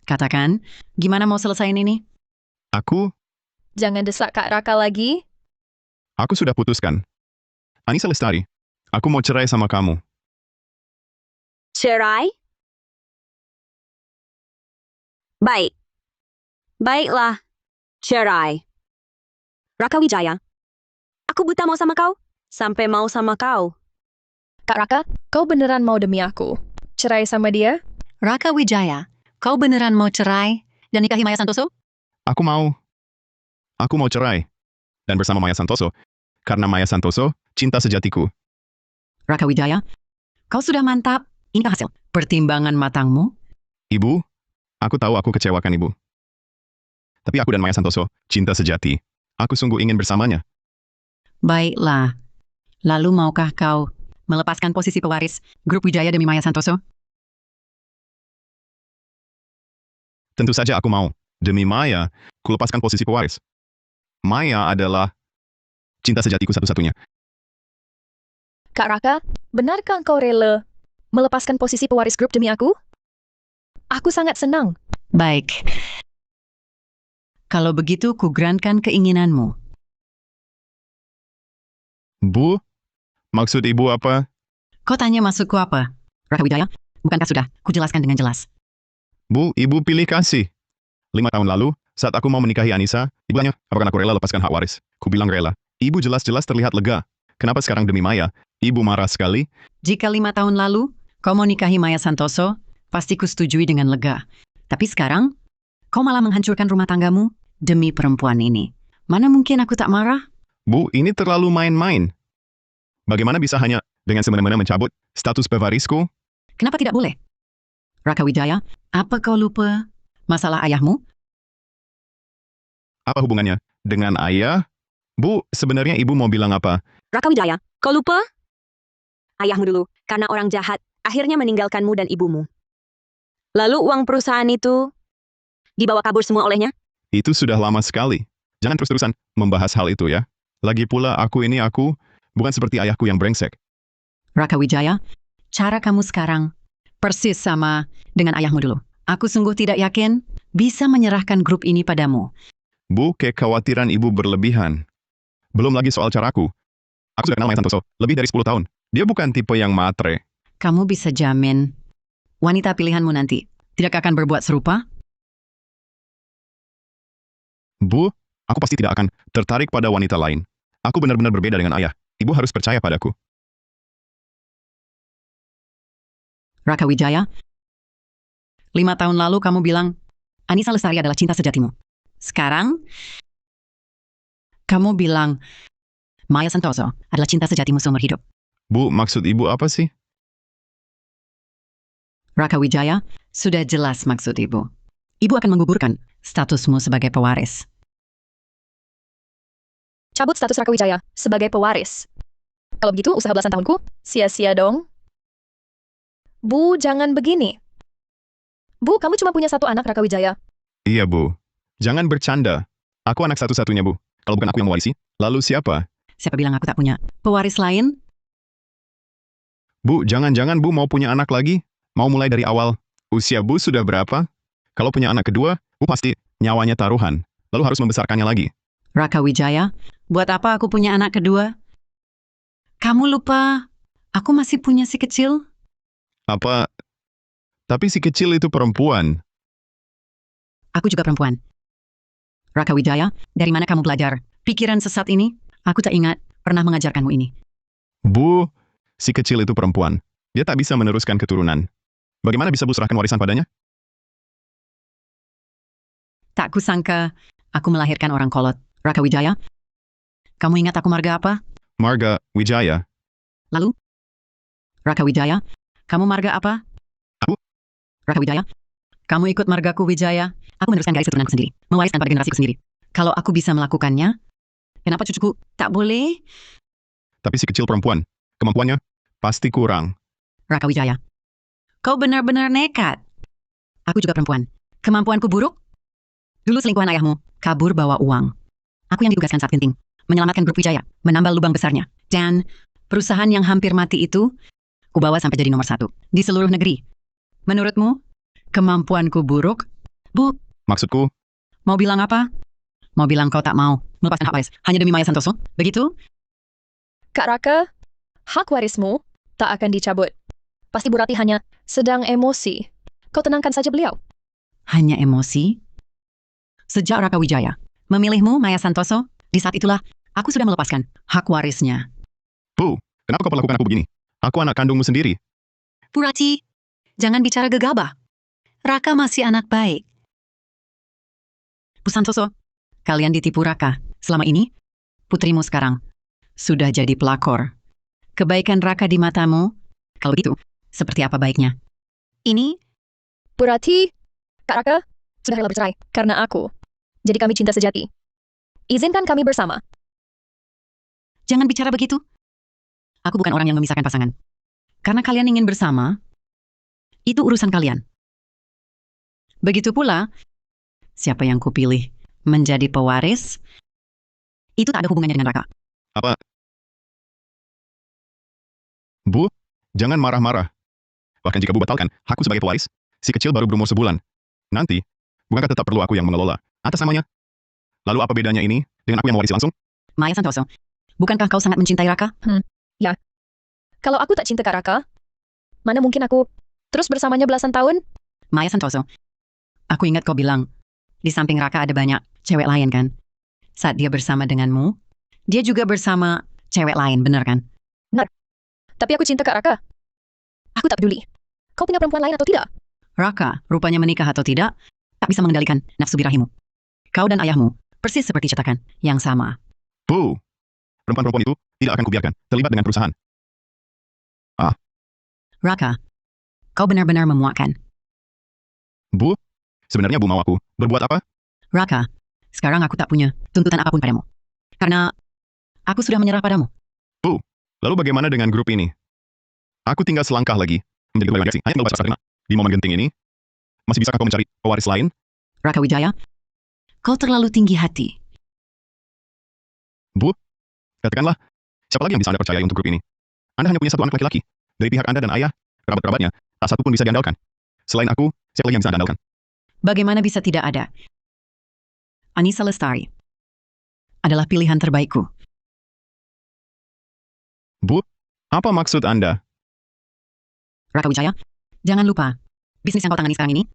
katakan, gimana mau selesaiin ini? Aku Jangan desak Kak Raka lagi. sudah putuskan. Anissa Lestari, aku mau cerai sama kamu. Cerai? Baik. Baiklah. Cerai. Raka Wijaya. Aku buta mau sama kau. Sampai mau sama kau. Kak Raka, kau beneran mau demi aku cerai sama dia? Raka Wijaya, kau beneran mau cerai dan nikahi Maya Santoso? Aku mau cerai. Dan bersama Maya Santoso. Karena Maya Santoso, cinta sejatiku. Raka Wijaya, kau sudah mantap. Ini hasil pertimbangan matangmu. Ibu, aku tahu aku kecewakan ibu. Tapi aku dan Maya Santoso, cinta sejati. Aku sungguh ingin bersamanya. Baiklah. Lalu maukah kau melepaskan posisi pewaris grup Wijaya demi Maya Santoso? Tentu saja aku mau. Demi Maya, kulepaskan posisi pewaris. Maya adalah cinta sejatiku satu-satunya. Kak Raka, benarkah engkau rela melepaskan posisi pewaris grup demi aku? Aku sangat senang. Baik. Kalau begitu, kugrankan keinginanmu. Bu, maksud ibu apa? Kau tanya maksudku apa? Raka Wijaya, bukankah sudah kujelaskan dengan jelas? Bu, ibu pilih kasih. 5 tahun lalu, saat aku mau menikahi Anissa, ibu tanya, apakah aku rela lepaskan hak waris? Ku bilang rela. Ibu jelas-jelas terlihat lega. Kenapa sekarang demi Maya? Ibu marah sekali. Jika 5 tahun lalu kau mau nikahi Maya Santoso, pasti kusetujui dengan lega. Tapi sekarang, kau malah menghancurkan rumah tanggamu demi perempuan ini. Mana mungkin aku tak marah? Bu, ini terlalu main-main. Bagaimana bisa hanya dengan semena-mena mencabut status pewarisku? Kenapa tidak boleh? Raka Wijaya, apa kau lupa masalah ayahmu? Apa hubungannya dengan ayah? Bu, sebenarnya ibu mau bilang apa? Raka Wijaya, kau lupa? Ayahmu dulu, karena orang jahat, akhirnya meninggalkanmu dan ibumu. Lalu uang perusahaan itu dibawa kabur semua olehnya? Itu sudah lama sekali. Jangan terus-terusan membahas hal itu ya. Lagi pula aku bukan seperti ayahku yang brengsek. Raka Wijaya, cara kamu sekarang persis sama dengan ayahmu dulu. Aku sungguh tidak yakin bisa menyerahkan grup ini padamu. Bu, kekhawatiran ibu berlebihan. Belum lagi soal caraku. Aku sudah kenal Maya Santoso lebih dari 10 tahun. Dia bukan tipe yang matre. Kamu bisa jamin wanita pilihanmu nanti tidak akan berbuat serupa? Bu, aku pasti tidak akan tertarik pada wanita lain. Aku benar-benar berbeda dengan ayah. Ibu harus percaya padaku. Raka Wijaya, 5 tahun lalu kamu bilang Anissa Lestari adalah cinta sejatimu. Sekarang, kamu bilang Maya Santoso adalah cinta sejatimu seumur hidup. Bu, maksud ibu apa sih? Raka Wijaya, sudah jelas maksud ibu. Ibu akan menggugurkan statusmu sebagai pewaris. Cabut status Raka Wijaya sebagai pewaris. Kalau begitu, usaha belasan tahunku sia-sia dong. Bu, jangan begini. Bu, kamu cuma punya satu anak, Raka Wijaya. Iya, Bu. Jangan bercanda. Aku anak satu-satunya, Bu. Kalau bukan aku yang mewarisi, lalu siapa? Siapa bilang aku tak punya pewaris lain? Bu, jangan-jangan Bu mau punya anak lagi? Mau mulai dari awal? Usia Bu sudah berapa? Kalau punya anak kedua, Bu pasti nyawanya taruhan. Lalu harus membesarkannya lagi. Raka Wijaya, buat apa aku punya anak kedua? Kamu lupa, aku masih punya si kecil? Apa? Tapi si kecil itu perempuan. Aku juga perempuan. Raka Wijaya, dari mana kamu belajar pikiran sesat ini? Aku tak ingat pernah mengajarkanmu ini. Bu, si kecil itu perempuan. Dia tak bisa meneruskan keturunan. Bagaimana bisa Bu serahkan warisan padanya? Tak kusangka aku melahirkan orang kolot. Raka Wijaya, kamu ingat aku marga apa? Marga Wijaya. Lalu? Raka Wijaya, kamu marga apa? Aku? Raka Wijaya, kamu ikut margaku Wijaya. Aku meneruskan garis keturunanku sendiri, mewariskan pada generasiku sendiri. Kalau aku bisa melakukannya, kenapa cucuku tak boleh? Tapi si kecil perempuan. Kemampuannya pasti kurang. Raka Wijaya, kau benar-benar nekat. Aku juga perempuan. Kemampuanku buruk? Dulu selingkuhan ayahmu, kabur bawa uang. Aku yang ditugaskan saat genting, menyelamatkan grup Wijaya, menambal lubang besarnya. Dan perusahaan yang hampir mati itu, kubawa sampai jadi nomor 1 di seluruh negeri. Menurutmu, kemampuanku buruk? Bu, Maksudku, mau bilang apa? Mau bilang kau tak mau melepaskan hak waris hanya demi Maya Santoso? Begitu? Kak Raka, hak warismu tak akan dicabut. Pasti Bu Rati hanya sedang emosi. Kau tenangkan saja beliau. Hanya emosi? Sejak Raka Wijaya memilihmu, Maya Santoso, di saat itulah aku sudah melepaskan hak warisnya. Bu, kenapa kau perlakukan aku begini? Aku anak kandungmu sendiri. Bu Rati, jangan bicara gegabah. Raka masih anak baik. Bu Santoso, kalian ditipu Raka. Selama ini, putrimu sekarang sudah jadi pelakor. Kebaikan Raka di matamu, kalau begitu, Seperti apa baiknya? Ini, Bu Rati, Kak Raka, sudah rela bercerai karena aku. Jadi kami cinta sejati. Izinkan kami bersama. Jangan bicara begitu. Aku bukan orang yang memisahkan pasangan. Karena kalian ingin bersama, itu urusan kalian. Begitu pula, siapa yang kupilih menjadi pewaris, itu tak ada hubungannya dengan Raka. Apa? Bu, jangan marah-marah. Bahkan jika Bu batalkan hakku sebagai pewaris, si kecil baru berumur sebulan. Nanti, bukankah tetap perlu aku yang mengelola atas namanya? Lalu apa bedanya ini dengan aku yang mewarisi langsung? Maya Santoso, bukankah kau sangat mencintai Raka? Kalau aku tak cinta Kak Raka, mana mungkin aku terus bersamanya belasan tahun? Maya Santoso, aku ingat kau bilang, di samping Raka ada banyak cewek lain kan? Saat dia bersama denganmu, dia juga bersama cewek lain, benar kan? Tapi aku cinta Kak Raka. Aku tak peduli. Kau punya perempuan lain atau tidak? Raka, rupanya menikah atau tidak, tak bisa mengendalikan nafsu birahimu. Kau dan ayahmu, persis seperti cetakan yang sama. Bu, perempuan-perempuan itu tidak akan kubiarkan terlibat dengan perusahaan. Raka, kau benar-benar memuakkan. Bu, sebenarnya Bu mau aku berbuat apa? Raka, sekarang aku tak punya tuntutan apapun padamu. Karena aku sudah menyerah padamu. Lalu bagaimana dengan grup ini? Aku tinggal selangkah lagi menjadi ketua direksi. Hanya tinggal baca terima. Di momen genting ini, masih bisakah kau mencari pewaris lain? Raka Wijaya, kau terlalu tinggi hati. Katakanlah, siapa lagi yang bisa Anda percaya untuk grup ini? Anda hanya punya satu anak laki-laki. Dari pihak Anda dan ayah, kerabat-kerabatnya, tak satu pun bisa diandalkan. Selain aku, siapa lagi yang bisa Anda andalkan? Bagaimana bisa tidak ada? Anissa Lestari adalah pilihan terbaikku. Bu, apa maksud Anda? Raka Wijaya, jangan lupa, bisnis yang kau tangani sekarang ini,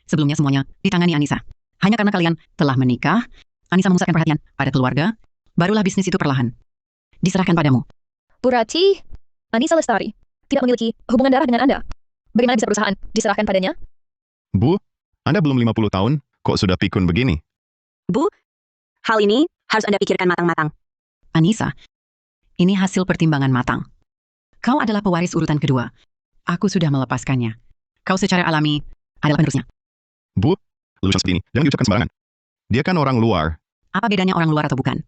sebelumnya semuanya ditangani Anissa. Hanya karena kalian telah menikah, Anissa memusatkan perhatian pada keluarga, barulah bisnis itu perlahan diserahkan padamu. Bu Rati, Anissa Lestari tidak memiliki hubungan darah dengan Anda. Bagaimana bisa perusahaan diserahkan padanya? Bu, Anda belum 50 tahun, kok sudah pikun begini? Hal ini harus Anda pikirkan matang-matang. Anissa, ini hasil pertimbangan matang. Kau adalah pewaris urutan kedua. Aku sudah melepaskannya. Kau secara alami adalah penerusnya. Bu, lulusan seperti ini, jangan diucapkan sembarangan. Dia kan orang luar. Apa bedanya orang luar atau bukan?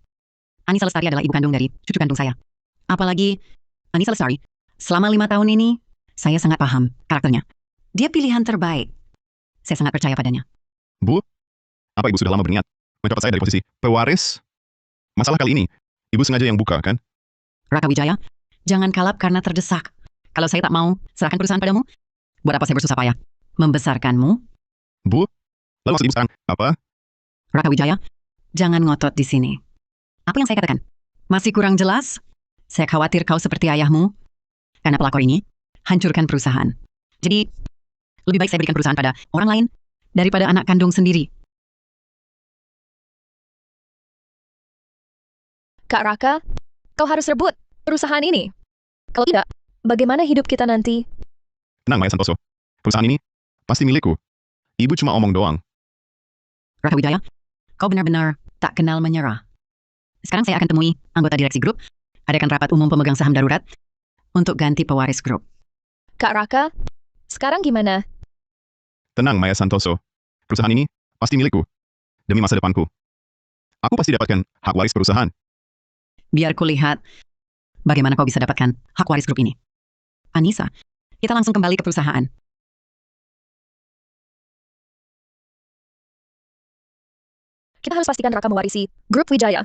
Anissa Lestari adalah ibu kandung dari cucu kandung saya. Apalagi, Anissa Lestari, selama 5 tahun ini, saya sangat paham karakternya. Dia pilihan terbaik. Saya sangat percaya padanya. Apa Ibu sudah lama berniat mencoba saya dari posisi pewaris? Masalah kali ini, Ibu sengaja yang buka, kan? Raka Wijaya, jangan kalap karena terdesak. Kalau saya tak mau serahkan perusahaan padamu, buat apa saya bersusah payah? Membesarkanmu? Bu, lalu maksud Ibu sekarang apa? Raka Wijaya, jangan ngotot di sini. Apa yang saya katakan? Masih kurang jelas? Saya khawatir kau seperti ayahmu. Karena pelakor ini hancurkan perusahaan. Jadi, lebih baik saya berikan perusahaan pada orang lain daripada anak kandung sendiri. Kak Raka, kau harus rebut perusahaan ini. Kalau tidak, bagaimana hidup kita nanti? Tenang, Maya Santoso. Perusahaan ini pasti milikku. Ibu cuma omong doang. Raka Wijaya, kau benar-benar tak kenal menyerah. Sekarang saya akan temui anggota direksi grup, adakan rapat umum pemegang saham darurat untuk ganti pewaris grup. Kak Raka, sekarang gimana? Tenang, Maya Santoso. Perusahaan ini pasti milikku. Demi masa depanku. Aku pasti dapatkan hak waris perusahaan. Biar kulihat bagaimana kau bisa dapatkan hak waris grup ini. Anissa, kita langsung kembali ke perusahaan. Kita harus pastikan Raka mewarisi grup Wijaya.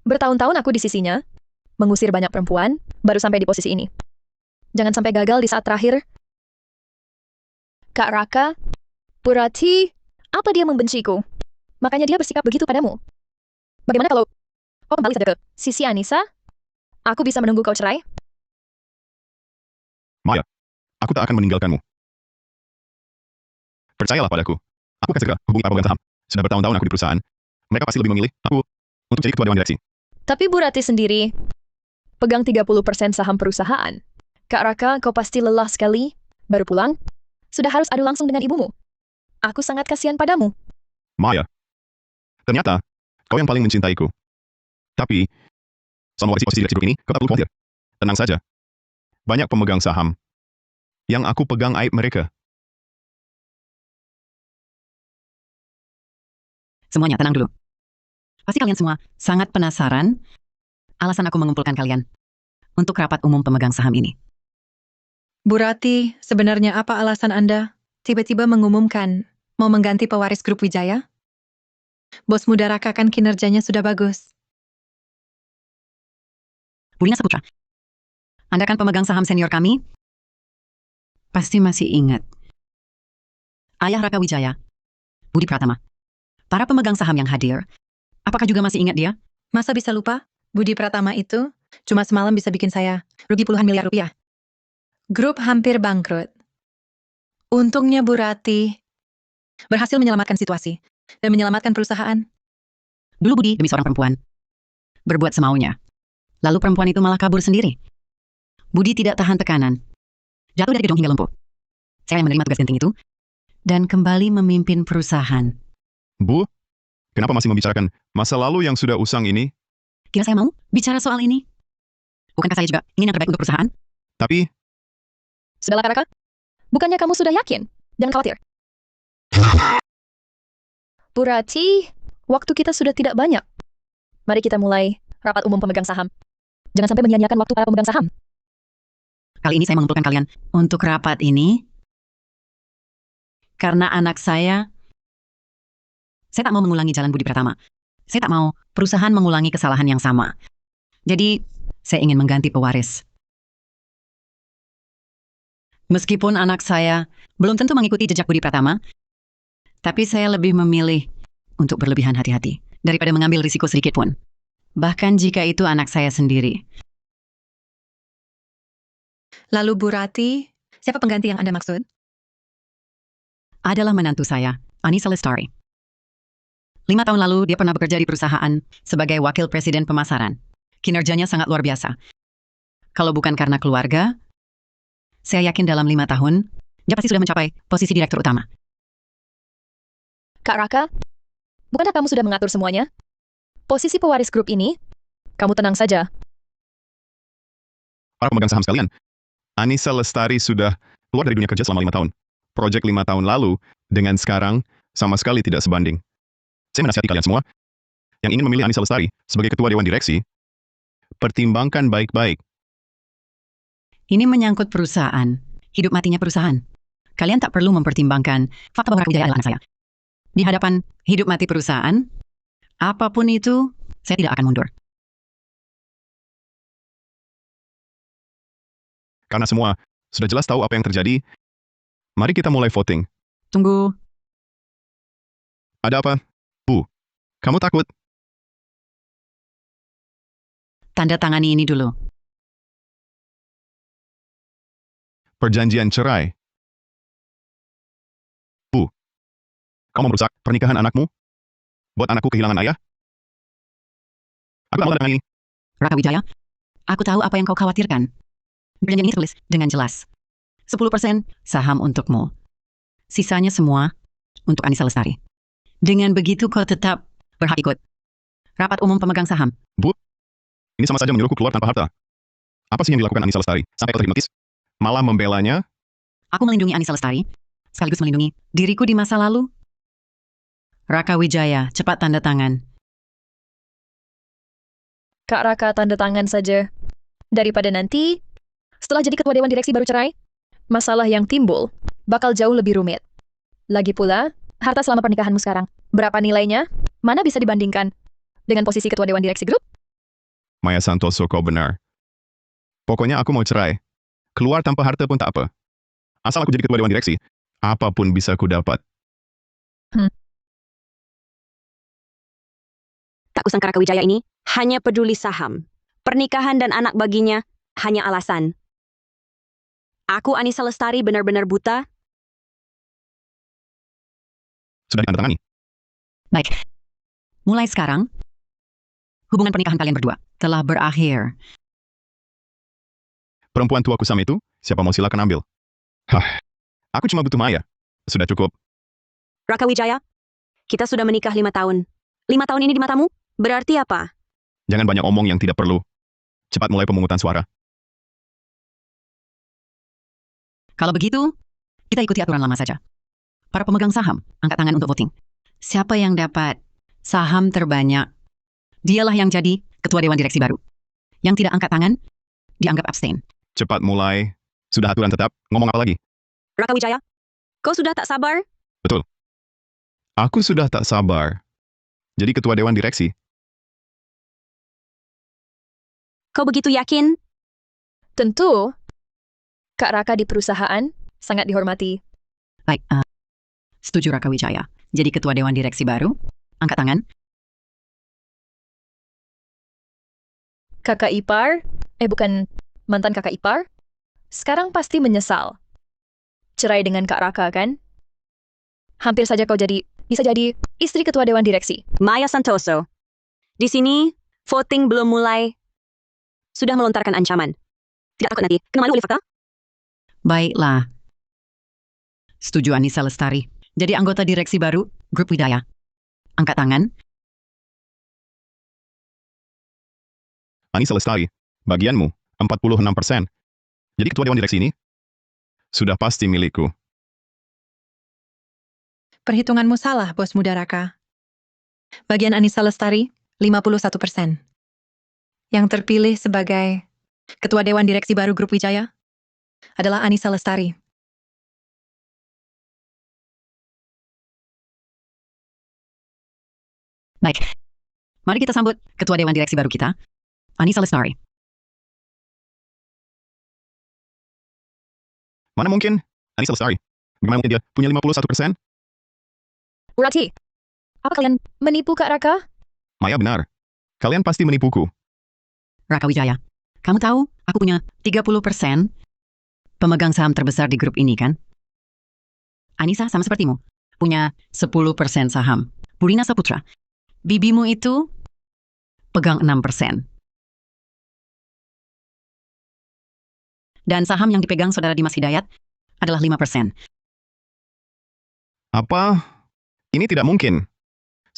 Bertahun-tahun aku di sisinya, mengusir banyak perempuan, baru sampai di posisi ini. Jangan sampai gagal di saat terakhir. Kak Raka, Bu Rati, apa dia membenciku? Makanya dia bersikap begitu padamu. Bagaimana kalau kau kembali saja ke sisi Anissa? Aku bisa menunggu kau cerai? Aku tak akan meninggalkanmu. Percayalah padaku. Aku akan segera hubungi para pemegang saham. Sudah bertahun-tahun aku di perusahaan. Mereka pasti lebih memilih aku untuk jadi ketua dewan direksi. Tapi Bu Rati sendiri pegang 30% saham perusahaan. Kak Raka, kau pasti lelah sekali. Baru pulang, sudah harus adu langsung dengan ibumu. Aku sangat kasihan padamu. Maya, ternyata kau yang paling mencintaiku. Tapi, soal mewarisi posisi direksi grup ini, kau tak perlu khawatir. Tenang saja. Banyak pemegang saham yang aku pegang aib mereka. Semuanya tenang dulu. Pasti kalian semua sangat penasaran alasan aku mengumpulkan kalian untuk rapat umum pemegang saham ini. Bu Rati, sebenarnya apa alasan Anda tiba-tiba mengumumkan mau mengganti pewaris grup Wijaya? Bos muda Raka kan kinerjanya sudah bagus. Budina Saputra, Anda kan pemegang saham senior kami? Pasti masih ingat. Ayah Raka Wijaya, Budi Pratama. Para pemegang saham yang hadir, apakah juga masih ingat dia? Masa bisa lupa? Budi Pratama itu cuma semalam bisa bikin saya rugi puluhan miliar rupiah. Grup hampir bangkrut. Untungnya Bu Rati berhasil menyelamatkan situasi dan menyelamatkan perusahaan. Dulu Budi demi seorang perempuan berbuat semaunya. Lalu perempuan itu malah kabur sendiri. Budi tidak tahan tekanan. Jatuh dari gedung hingga lumpuh. Saya yang menerima tugas genting itu dan kembali memimpin perusahaan. Bu, kenapa masih membicarakan masa lalu yang sudah usang ini? Kira saya mau bicara soal ini? Bukankah saya juga ingin yang terbaik untuk perusahaan? Tapi, Sudahlah, Raka. Bukannya kamu sudah yakin? Jangan khawatir. Bu Rati, waktu kita sudah tidak banyak. Mari kita mulai rapat umum pemegang saham. Jangan sampai menyia-nyiakan waktu para pemegang saham. Kali ini saya mengumpulkan kalian untuk rapat ini karena anak saya tak mau mengulangi jalan Budi Pratama. Saya tak mau perusahaan mengulangi kesalahan yang sama. Jadi, saya ingin mengganti pewaris. Meskipun anak saya belum tentu mengikuti jejak Budi Pratama, tapi saya lebih memilih untuk berlebihan hati-hati daripada mengambil risiko sedikit pun. Bahkan jika itu anak saya sendiri. Lalu Bu Rati, siapa pengganti yang Anda maksud? Adalah menantu saya, Anissa Lestari. 5 tahun lalu dia pernah bekerja di perusahaan sebagai wakil presiden pemasaran. Kinerjanya sangat luar biasa. Kalau bukan karena keluarga, saya yakin dalam 5 tahun, dia pasti sudah mencapai posisi direktur utama. Kak Raka, bukankah kamu sudah mengatur semuanya? Posisi pewaris grup ini, kamu tenang saja. para pemegang saham sekalian, Anissa Lestari sudah keluar dari dunia kerja selama 5 tahun. Proyek 5 tahun lalu, dengan sekarang, sama sekali tidak sebanding. Saya menasihati kalian semua, yang ingin memilih Anissa Lestari sebagai ketua Dewan Direksi, pertimbangkan baik-baik. Ini menyangkut perusahaan, hidup matinya perusahaan. Kalian tak perlu mempertimbangkan fakta bahwa Raka Wijaya adalah anak saya. Di hadapan hidup mati perusahaan, apapun itu, saya tidak akan mundur. Karena semua sudah jelas tahu apa yang terjadi, mari kita mulai voting. Tunggu, Ada apa? Bu, kamu takut? tanda tangani ini dulu. Perjanjian cerai. Bu, kamu merusak pernikahan anakmu? Buat anakku kehilangan ayah? Aku tak mau tanda tangan ini. Raka Wijaya, aku tahu apa yang kau khawatirkan. Perjanjian ini tertulis dengan jelas. 10% saham untukmu. Sisanya semua untuk Anissa Lestari. Dengan begitu kau tetap berhak ikut rapat umum pemegang saham. Ini sama saja menyuruhku keluar tanpa harta. Apa sih yang dilakukan Anissa Lestari sampai kau terhipnotis? Malah membelanya? Aku melindungi Anissa Lestari, sekaligus melindungi diriku di masa lalu. Raka Wijaya, cepat tanda tangan. Kak Raka tanda tangan saja. Daripada nanti, setelah jadi ketua Dewan Direksi baru cerai, masalah yang timbul bakal jauh lebih rumit. Lagi pula, harta selama pernikahanmu sekarang, berapa nilainya? Mana bisa dibandingkan dengan posisi ketua Dewan Direksi grup? Maya Santoso, kau benar. Pokoknya aku mau cerai. Keluar tanpa harta pun tak apa. Asal aku jadi ketua Dewan Direksi, apapun bisa ku dapat. Tak kusangka Raka Wijaya ini hanya peduli saham. Pernikahan dan anak baginya hanya alasan. Aku Anissa Lestari benar-benar buta. Sudah ditandatangani. Baik, mulai sekarang, hubungan pernikahan kalian berdua telah berakhir. Perempuan tua kusam itu, siapa mau silakan ambil. Hah, aku cuma butuh Maya. Sudah cukup. Raka Wijaya, kita sudah menikah 5 tahun. 5 tahun ini di matamu berarti apa? Jangan banyak omong yang tidak perlu. Cepat mulai pemungutan suara. Kalau begitu, kita ikuti aturan lama saja. Para pemegang saham, angkat tangan untuk voting. Siapa yang dapat saham terbanyak, dialah yang jadi ketua Dewan Direksi baru. Yang tidak angkat tangan, dianggap abstain. Cepat mulai. Sudah aturan tetap, ngomong apa lagi? Raka Wijaya, kau sudah tak sabar? Aku sudah tak sabar. Jadi ketua Dewan Direksi. Kau begitu yakin? Tentu. Kak Raka di perusahaan sangat dihormati. Baik, setuju Raka Wijaya. Jadi ketua Dewan Direksi baru, angkat tangan. Kakak ipar, bukan mantan kakak ipar, sekarang pasti menyesal. Cerai dengan Kak Raka, kan? Hampir saja kau bisa jadi istri ketua Dewan Direksi. Maya Santoso. Di sini, voting belum mulai. Sudah melontarkan ancaman. Tidak takut nanti kena malu oleh fakta? Baiklah. Setuju Anissa Lestari. Jadi anggota direksi baru, Grup Wijaya. Angkat tangan. Anissa Lestari, bagianmu, 46%. Jadi ketua Dewan Direksi ini sudah pasti milikku. Perhitunganmu salah, Bos Muda Raka. Bagian Anissa Lestari, 51%. Yang terpilih sebagai Ketua Dewan Direksi baru Grup Wijaya adalah Anissa Lestari. Baik. Mari kita sambut Ketua Dewan Direksi baru kita, Anissa Lestari. Mana mungkin? Anissa Lestari. Bagaimana mungkin dia punya 51%? Urati, apa kalian menipu Kak Raka? Maya benar. Kalian pasti menipuku. Raka Wijaya, kamu tahu aku punya 30% pemegang saham terbesar di grup ini, kan? Anissa sama sepertimu, punya 10% saham. Purina Saputra, bibimu itu pegang 6%. Dan saham yang dipegang saudara Dimas Hidayat adalah 5%. Apa? Ini tidak mungkin.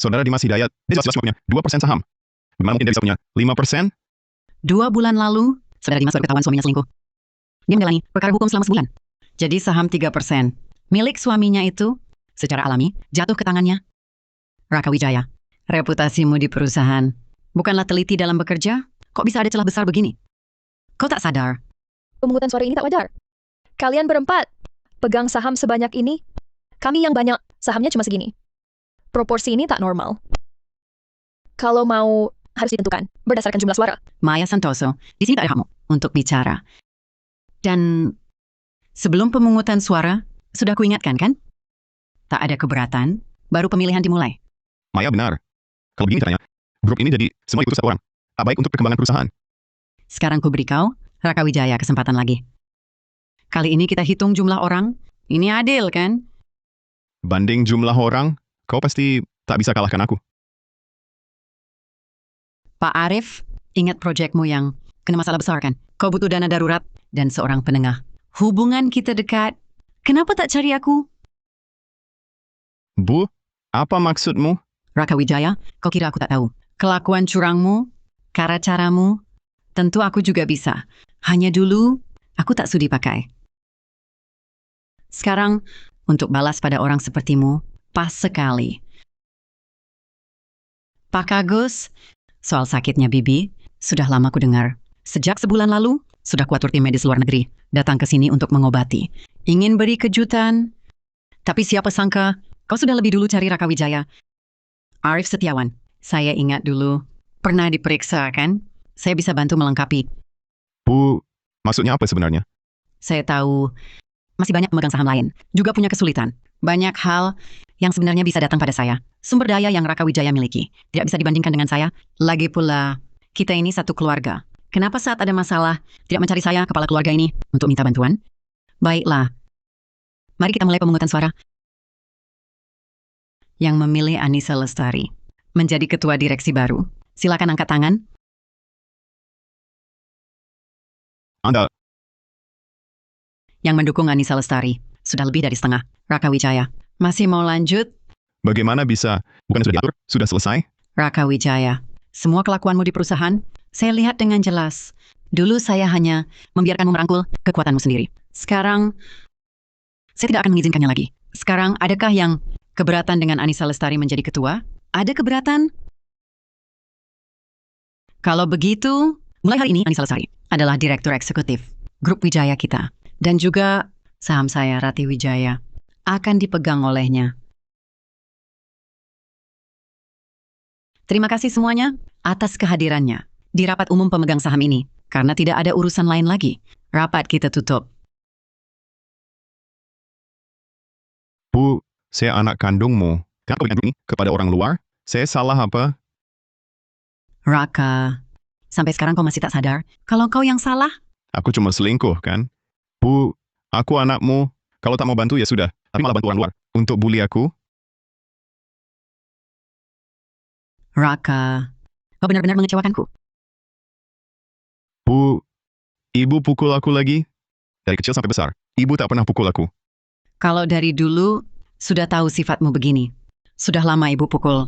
Saudara Dimas Hidayat, dia jelas-jelas punya 2% saham. Bagaimana mungkin dia bisa punya 5%? 2 bulan lalu, saudara Dimas baru ketahuan suaminya selingkuh. Dia menjalani perkara hukum selama sebulan. Jadi saham 3%. Milik suaminya itu, secara alami, jatuh ke tangannya. Raka Wijaya, reputasimu di perusahaan bukanlah teliti dalam bekerja, kok bisa ada celah besar begini? Kau tak sadar? Pemungutan suara ini tak wajar. Kalian berempat pegang saham sebanyak ini. Kami yang banyak, sahamnya cuma segini. Proporsi ini tak normal. Kalau mau, harus ditentukan berdasarkan jumlah suara. Maya Santoso, di sini tak ada hakmu untuk bicara. Dan sebelum pemungutan suara, sudah kuingatkan kan? Tak ada keberatan, baru pemilihan dimulai. Maya benar. Kalau begini caranya, grup ini jadi semua ikut satu orang. Tak baik untuk perkembangan perusahaan. Sekarang ku beri kau, Raka Wijaya, kesempatan lagi. Kali ini kita hitung jumlah orang. Ini adil, kan? Banding jumlah orang, kau pasti tak bisa kalahkan aku. Pak Arif, ingat proyekmu yang kena masalah besar, kan? Kau butuh dana darurat dan seorang penengah. Hubungan kita dekat. Kenapa tak cari aku? Bu, apa maksudmu? Raka Wijaya, kau kira aku tak tahu? Kelakuan curangmu, cara-caramu, tentu aku juga bisa. Hanya dulu, aku tak sudi pakai. Sekarang, untuk balas pada orang sepertimu, pas sekali. Pak Agus, soal sakitnya Bibi, sudah lama ku dengar. Sejak sebulan lalu, sudah kuatur tim medis luar negeri, datang ke sini untuk mengobati. Ingin beri kejutan, tapi siapa sangka, kau sudah lebih dulu cari Raka Wijaya. Arif Setiawan, saya ingat dulu, pernah diperiksa, kan? Saya bisa bantu melengkapi. Bu, maksudnya apa sebenarnya? Saya tahu, masih banyak pemegang saham lain, juga punya kesulitan. Banyak hal yang sebenarnya bisa datang pada saya. Sumber daya yang Raka Wijaya miliki, tidak bisa dibandingkan dengan saya. Lagi pula, kita ini satu keluarga. Kenapa saat ada masalah, tidak mencari saya, kepala keluarga ini, untuk minta bantuan? Baiklah, mari kita mulai pemungutan suara. Yang memilih Anissa Lestari menjadi ketua direksi baru. Silakan angkat tangan. Anda, Yang mendukung Anissa Lestari sudah lebih dari setengah. Raka Wijaya, masih mau lanjut? bagaimana bisa? Bukan sudah diatur? Sudah selesai? Raka Wijaya, semua kelakuanmu di perusahaan, saya lihat dengan jelas. Dulu saya hanya membiarkanmu merangkul kekuatanmu sendiri. Sekarang, saya tidak akan mengizinkannya lagi. Sekarang, adakah yang keberatan dengan Anissa Lestari menjadi ketua? Ada keberatan? Kalau begitu, mulai hari ini Anissa Lestari adalah direktur eksekutif grup Wijaya kita. Dan juga saham saya, Rati Wijaya, akan dipegang olehnya. Terima kasih semuanya atas kehadirannya di rapat umum pemegang saham ini. Karena tidak ada urusan lain lagi, rapat kita tutup. Bu, saya anak kandungmu. Kenapa berikan ini kepada orang luar? Saya salah apa? Raka, sampai sekarang kau masih tak sadar kalau kau yang salah? Aku cuma selingkuh, kan? Bu, aku anakmu. Kalau tak mau bantu ya sudah. Tapi malah bantu orang luar. Untuk bully aku? Raka, kau benar-benar mengecewakanku. Bu, ibu pukul aku lagi? Dari kecil sampai besar, ibu tak pernah pukul aku. Kalau dari dulu, sudah tahu sifatmu begini. Sudah lama ibu pukul.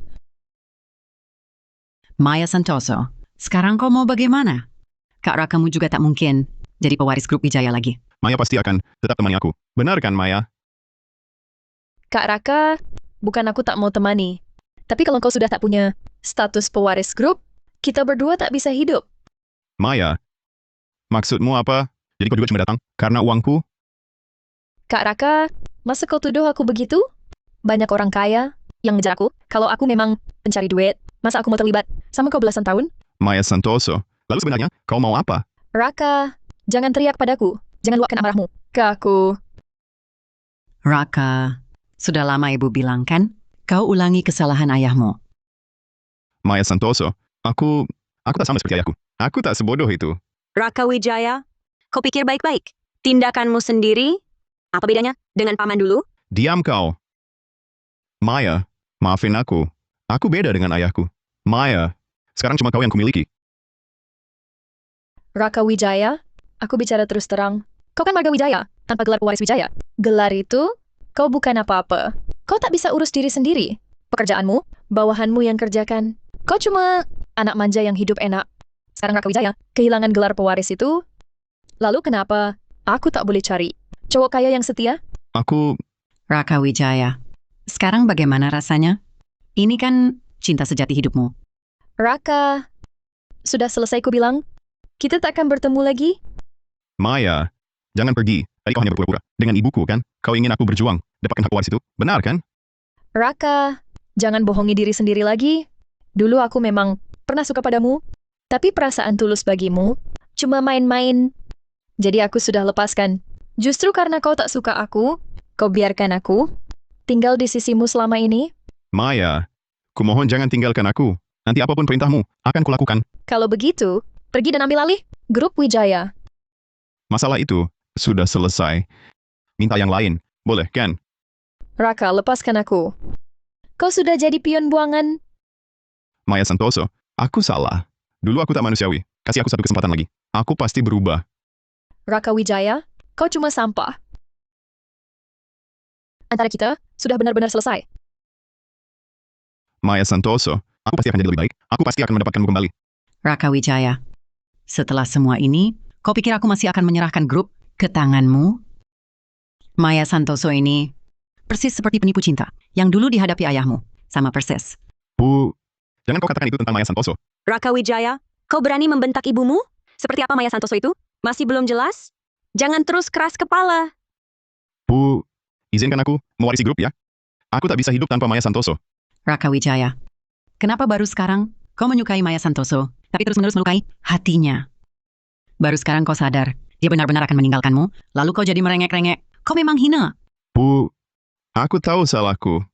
Maya Santoso, sekarang kau mau bagaimana? Kak Rakamu juga tak mungkin jadi pewaris grup Wijaya lagi. Maya pasti akan tetap temani aku. Benar kan, Maya? Kak Raka, bukan aku tak mau temani. Tapi kalau kau sudah tak punya status pewaris grup, kita berdua tak bisa hidup. Maya, maksudmu apa? Jadi kau juga cuma datang karena uangku? Kak Raka, masa kau tuduh aku begitu? Banyak orang kaya yang ngejar aku. Kalau aku memang pencari duit, masa aku mau terlibat sama kau belasan tahun? Maya Santoso. Lalu sebenarnya, kau mau apa? Raka, jangan teriak padaku. Jangan luapkan amarahmu ke aku. Raka, sudah lama ibu bilang kan, kau ulangi kesalahan ayahmu. Maya Santoso, aku tak sama seperti ayahku. Aku tak sebodoh itu. Raka Wijaya, kau pikir baik-baik. Tindakanmu sendiri, apa bedanya dengan paman dulu? Diam kau. Maya, maafin aku. Aku beda dengan ayahku. Maya, sekarang cuma kau yang kumiliki. Raka Wijaya, aku bicara terus terang. Kau kan marga Wijaya, tanpa gelar pewaris Wijaya. Gelar itu, kau bukan apa-apa. Kau tak bisa urus diri sendiri. Pekerjaanmu, bawahanmu yang kerjakan. Kau cuma anak manja yang hidup enak. Sekarang Raka Wijaya, kehilangan gelar pewaris itu. Lalu kenapa aku tak boleh cari cowok kaya yang setia? Aku, Raka Wijaya, sekarang bagaimana rasanya? Ini kan cinta sejati hidupmu. Raka, sudah selesai ku bilang? Kita tak akan bertemu lagi? Maya, jangan pergi. Tadi kau hanya berpura-pura. Dengan ibuku kan? Kau ingin aku berjuang. Dapatkan hak waris itu. Benar kan? Raka, jangan bohongi diri sendiri lagi. Dulu aku memang pernah suka padamu, tapi perasaan tulus bagimu cuma main-main. Jadi aku sudah lepaskan. Justru karena kau tak suka aku, kau biarkan aku tinggal di sisimu selama ini. Maya, kumohon jangan tinggalkan aku. Nanti apapun perintahmu, akan kulakukan. Kalau begitu, pergi dan ambil alih grup Wijaya. Masalah itu sudah selesai. Minta yang lain, boleh kan? Raka, lepaskan aku. Kau sudah jadi pion buangan. Maya Santoso, aku salah. Dulu aku tak manusiawi. Kasih aku satu kesempatan lagi. Aku pasti berubah. Raka Wijaya, kau cuma sampah. Antara kita sudah benar-benar selesai. Maya Santoso, aku pasti akan jadi lebih baik. Aku pasti akan mendapatkanmu kembali. Raka Wijaya, setelah semua ini, kau pikir aku masih akan menyerahkan grup ke tanganmu? Maya Santoso ini persis seperti penipu cinta yang dulu dihadapi ayahmu. Sama persis. Bu, jangan kau katakan itu tentang Maya Santoso. Raka Wijaya, kau berani membentak ibumu? Seperti apa Maya Santoso itu? Masih belum jelas? Jangan terus keras kepala. Bu, izinkan aku mewarisi grup ya. Aku tak bisa hidup tanpa Maya Santoso. Raka Wijaya, kenapa baru sekarang kau menyukai Maya Santoso, tapi terus-menerus melukai hatinya? Baru sekarang kau sadar, dia benar-benar akan meninggalkanmu, lalu kau jadi merengek-rengek. Kau memang hina. Bu, aku tahu salahku.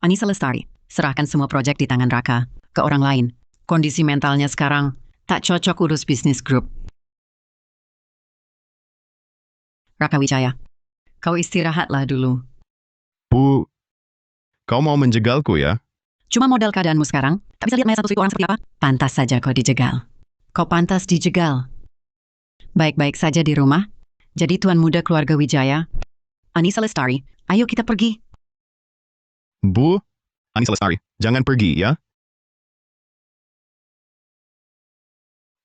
Anissa Lestari, serahkan semua proyek di tangan Raka ke orang lain. Kondisi mentalnya sekarang tak cocok urus bisnis grup. Raka Wijaya, kau istirahatlah dulu. Bu, kau mau menjegalku ya? Cuma modal keadaanmu sekarang, tak bisa lihat Maya Santoso itu orang seperti apa? Pantas saja kau dijegal. Kau pantas dijegal. Baik-baik saja di rumah. Jadi tuan muda keluarga Wijaya. Anissa Lestari, ayo kita pergi. Bu, Anissa Lestari, jangan pergi ya.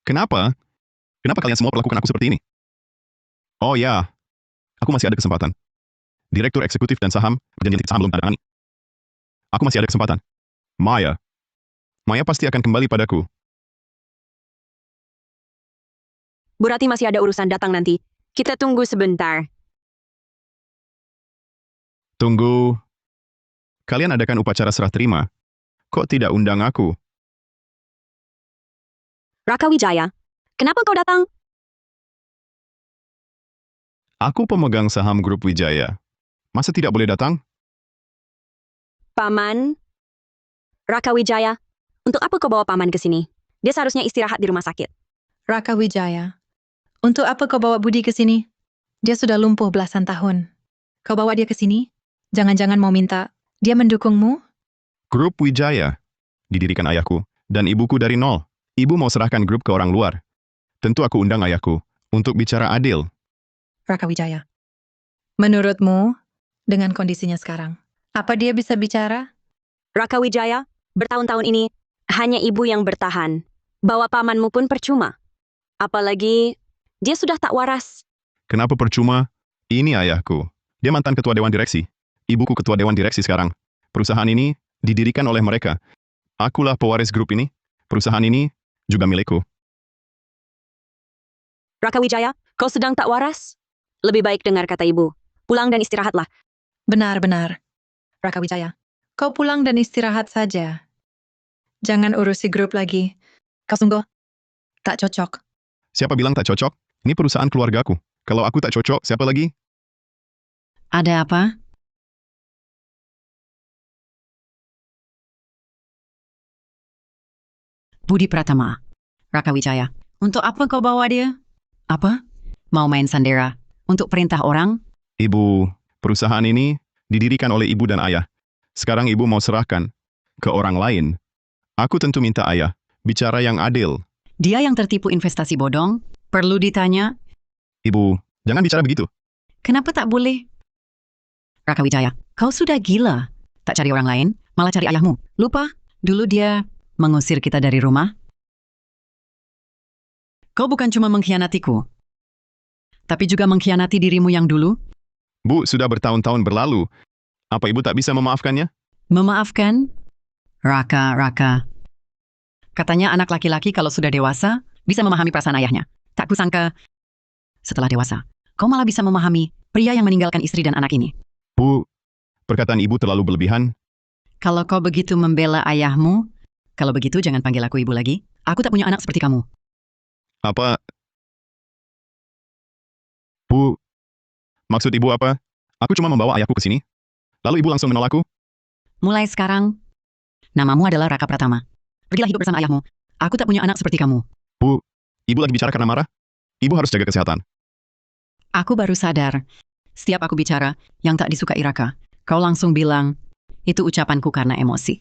Kenapa? Kenapa kalian semua perlakukan aku seperti ini? Oh ya, Aku masih ada kesempatan. Direktur eksekutif dan saham, perjanjian saham belum tanda tangani. Aku masih ada kesempatan. Maya. Maya pasti akan kembali padaku. Bu Rati masih ada urusan datang nanti. Kita tunggu sebentar. Tunggu. Kalian adakan upacara serah terima. Kok tidak undang aku? Raka Wijaya, kenapa kau datang? Aku pemegang saham grup Wijaya. Masa tidak boleh datang? Paman? Raka Wijaya, untuk apa kau bawa Paman ke sini? Dia seharusnya istirahat di rumah sakit. Raka Wijaya, untuk apa kau bawa Budi ke sini? Dia sudah lumpuh belasan tahun. Kau bawa dia ke sini? Jangan-jangan mau minta dia mendukungmu? Grup Wijaya. Didirikan ayahku dan ibuku dari nol. Ibu mau serahkan grup ke orang luar. Tentu aku undang ayahku untuk bicara adil. Raka Wijaya, menurutmu, dengan kondisinya sekarang, apa dia bisa bicara? Raka Wijaya, bertahun-tahun ini hanya ibu yang bertahan. Bawa pamanmu pun percuma. Apalagi dia sudah tak waras. Kenapa percuma? Ini ayahku. Dia mantan ketua dewan direksi. Ibuku ketua dewan direksi sekarang. Perusahaan ini didirikan oleh mereka. Akulah pewaris grup ini. Perusahaan ini juga milikku. Raka Wijaya, kau sedang tak waras? Lebih baik dengar kata ibu. Pulang dan istirahatlah. Benar-benar. Raka Wijaya, kau pulang dan istirahat saja. Jangan urusi grup lagi. Kau sungguh tak cocok. Siapa bilang tak cocok? Ini perusahaan keluargaku. Kalau aku tak cocok, siapa lagi? Ada apa? Budi Pratama, Raka Wijaya. Untuk apa kau bawa dia? Apa? Mau main sandera? Untuk perintah orang? Ibu, perusahaan ini didirikan oleh ibu dan ayah. Sekarang ibu mau serahkan ke orang lain. Aku tentu minta ayah bicara yang adil. Dia yang tertipu investasi bodong? Perlu ditanya? Ibu, jangan bicara begitu. Kenapa tak boleh? Raka Wijaya, kau sudah gila. Tak cari orang lain, malah cari ayahmu. Lupa, dulu dia mengusir kita dari rumah. Kau bukan cuma mengkhianatiku, tapi juga mengkhianati dirimu yang dulu. Bu, sudah bertahun-tahun berlalu. Apa ibu tak bisa memaafkannya? Memaafkan? Raka. Katanya anak laki-laki kalau sudah dewasa, bisa memahami perasaan ayahnya. Tak kusangka, setelah dewasa, kau malah bisa memahami pria yang meninggalkan istri dan anak ini. Bu, perkataan ibu terlalu berlebihan. Kalau kau begitu membela ayahmu, kalau begitu jangan panggil aku ibu lagi. Aku tak punya anak seperti kamu. Apa? Bu, maksud ibu apa? Aku cuma membawa ayahku ke sini. Lalu ibu langsung menolakku? Mulai sekarang, namamu adalah Raka Pratama. Pergilah hidup bersama ayahmu. Aku tak punya anak seperti kamu. Bu, ibu lagi bicara karena marah? Ibu harus jaga kesehatan. Aku baru sadar, setiap aku bicara yang tak disukai Raka, kau langsung bilang, itu ucapanku karena emosi.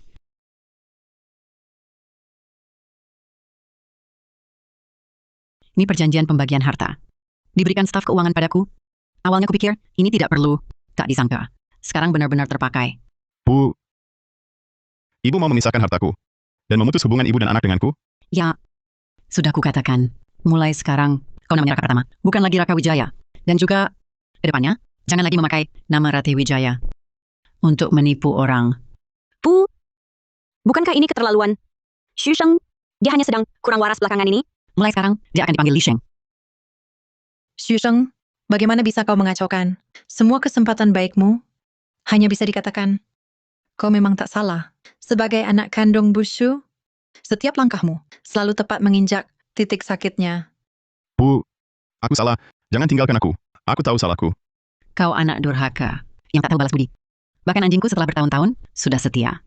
Ini perjanjian pembagian harta. Diberikan staf keuangan padaku. Awalnya kupikir, ini tidak perlu. Tak disangka. Sekarang benar-benar terpakai. Bu, ibu mau memisahkan hartaku dan memutus hubungan ibu dan anak denganku? Ya, sudah kukatakan. Mulai sekarang, kau namanya Raka Pratama, bukan lagi Raka Wijaya. Dan juga, ke depannya, jangan lagi memakai nama Rati Wijaya untuk menipu orang. Bu, bukankah ini keterlaluan? Xu Sheng, dia hanya sedang kurang waras belakangan ini. Mulai sekarang, dia akan dipanggil Li Sheng. Xu Sheng, bagaimana bisa kau mengacaukan semua kesempatan baikmu? Hanya bisa dikatakan, kau memang tak salah. Sebagai anak kandung Bu Shu, setiap langkahmu selalu tepat menginjak titik sakitnya. Bu, aku salah. Jangan tinggalkan aku. Aku tahu salahku. Kau anak durhaka, yang tak tahu balas budi. Bahkan anjingku setelah bertahun-tahun, sudah setia.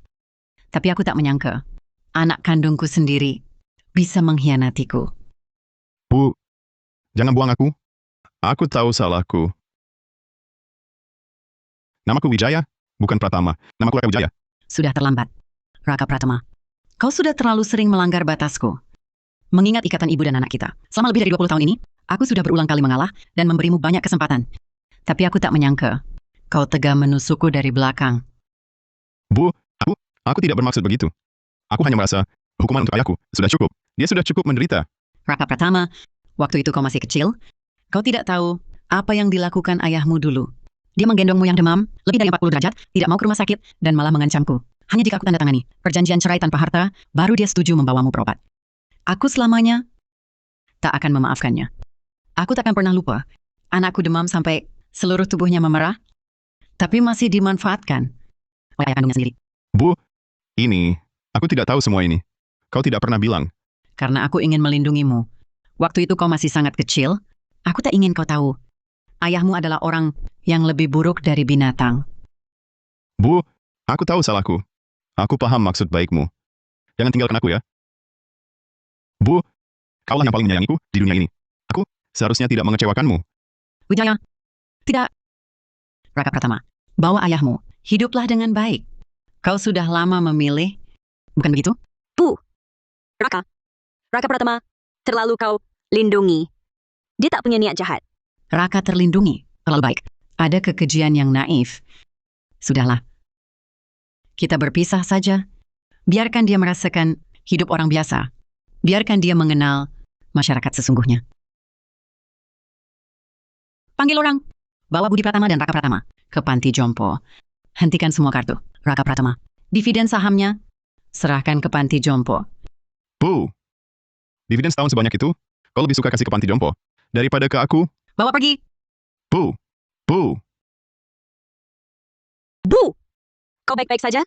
Tapi aku tak menyangka, anak kandungku sendiri bisa mengkhianatiku. Bu, jangan buang aku. Aku tahu salahku. Namaku Wijaya, bukan Pratama. Namaku Raka Wijaya. Sudah terlambat. Raka Pratama, kau sudah terlalu sering melanggar batasku. Mengingat ikatan ibu dan anak kita. Selama lebih dari 20 tahun ini, aku sudah berulang kali mengalah dan memberimu banyak kesempatan. Tapi aku tak menyangka, kau tega menusukku dari belakang. Bu, aku tidak bermaksud begitu. Aku hanya merasa hukuman untuk ayahku sudah cukup. Dia sudah cukup menderita. Raka Pratama, waktu itu kau masih kecil, kau tidak tahu Apa yang dilakukan ayahmu dulu? Dia menggendongmu yang demam, lebih dari 40 derajat, tidak mau ke rumah sakit, dan malah mengancamku. Hanya jika aku tanda tangani perjanjian cerai tanpa harta, baru dia setuju membawamu berobat. Aku selamanya tak akan memaafkannya. Aku tak akan pernah lupa. Anakku demam sampai seluruh tubuhnya memerah, tapi masih dimanfaatkan oleh ayah kandungnya sendiri. Bu, aku tidak tahu semua ini. Kau tidak pernah bilang. Karena aku ingin melindungimu. Waktu itu kau masih sangat kecil, aku tak ingin kau tahu. Ayahmu adalah orang yang lebih buruk dari binatang. Bu, aku tahu salahku. Aku paham maksud baikmu. Jangan tinggalkan aku ya. Bu, kaulah yang paling menyayangiku di dunia ini. Aku seharusnya tidak mengecewakanmu. Wijaya, tidak. Raka Pratama, bawa ayahmu. Hiduplah dengan baik. Kau sudah lama memilih, bukan begitu? Raka. Raka Pratama, terlalu kau lindungi. Dia tak punya niat jahat. Raka terlindungi, terlalu baik. Ada kekejian yang naif. Sudahlah. Kita berpisah saja. Biarkan dia merasakan hidup orang biasa. Biarkan dia mengenal masyarakat sesungguhnya. Panggil orang. Bawa Budi Pratama dan Raka Pratama ke panti jompo. Hentikan semua kartu. Raka Pratama. Dividen sahamnya serahkan ke panti jompo. Bu, dividen setahun sebanyak itu, kau lebih suka kasih ke panti jompo daripada ke aku? Bawa pergi. Bu, Bu. Bu! Kau baik-baik saja?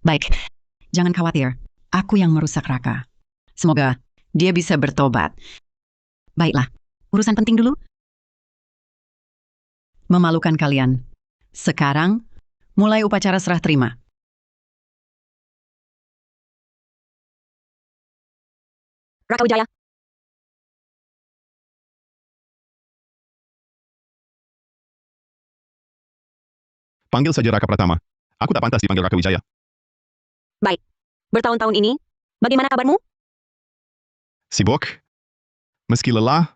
Baik. Jangan khawatir. Aku yang merusak Raka. Semoga dia bisa bertobat. Baiklah. Urusan penting dulu. Memalukan kalian. Sekarang, mulai upacara serah terima. Raka Wijaya. Panggil saja Raka Pratama. Aku tak pantas dipanggil Raka Wijaya. Bertahun-tahun ini, bagaimana kabarmu? Sibuk. Meski lelah,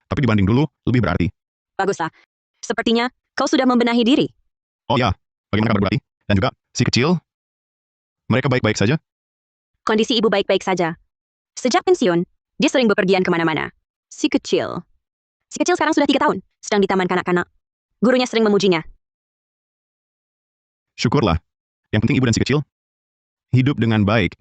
tapi dibanding dulu, lebih berarti. Baguslah. Sepertinya kau sudah membenahi diri. Oh ya, bagaimana kabar berarti? Dan juga, si kecil? Mereka baik-baik saja? Kondisi ibu baik-baik saja. Sejak pensiun, dia sering bepergian kemana-mana. Si kecil sekarang sudah 3 tahun, sedang di taman kanak-kanak. Gurunya sering memujinya. Syukurlah. Yang penting ibu dan si kecil hidup dengan baik.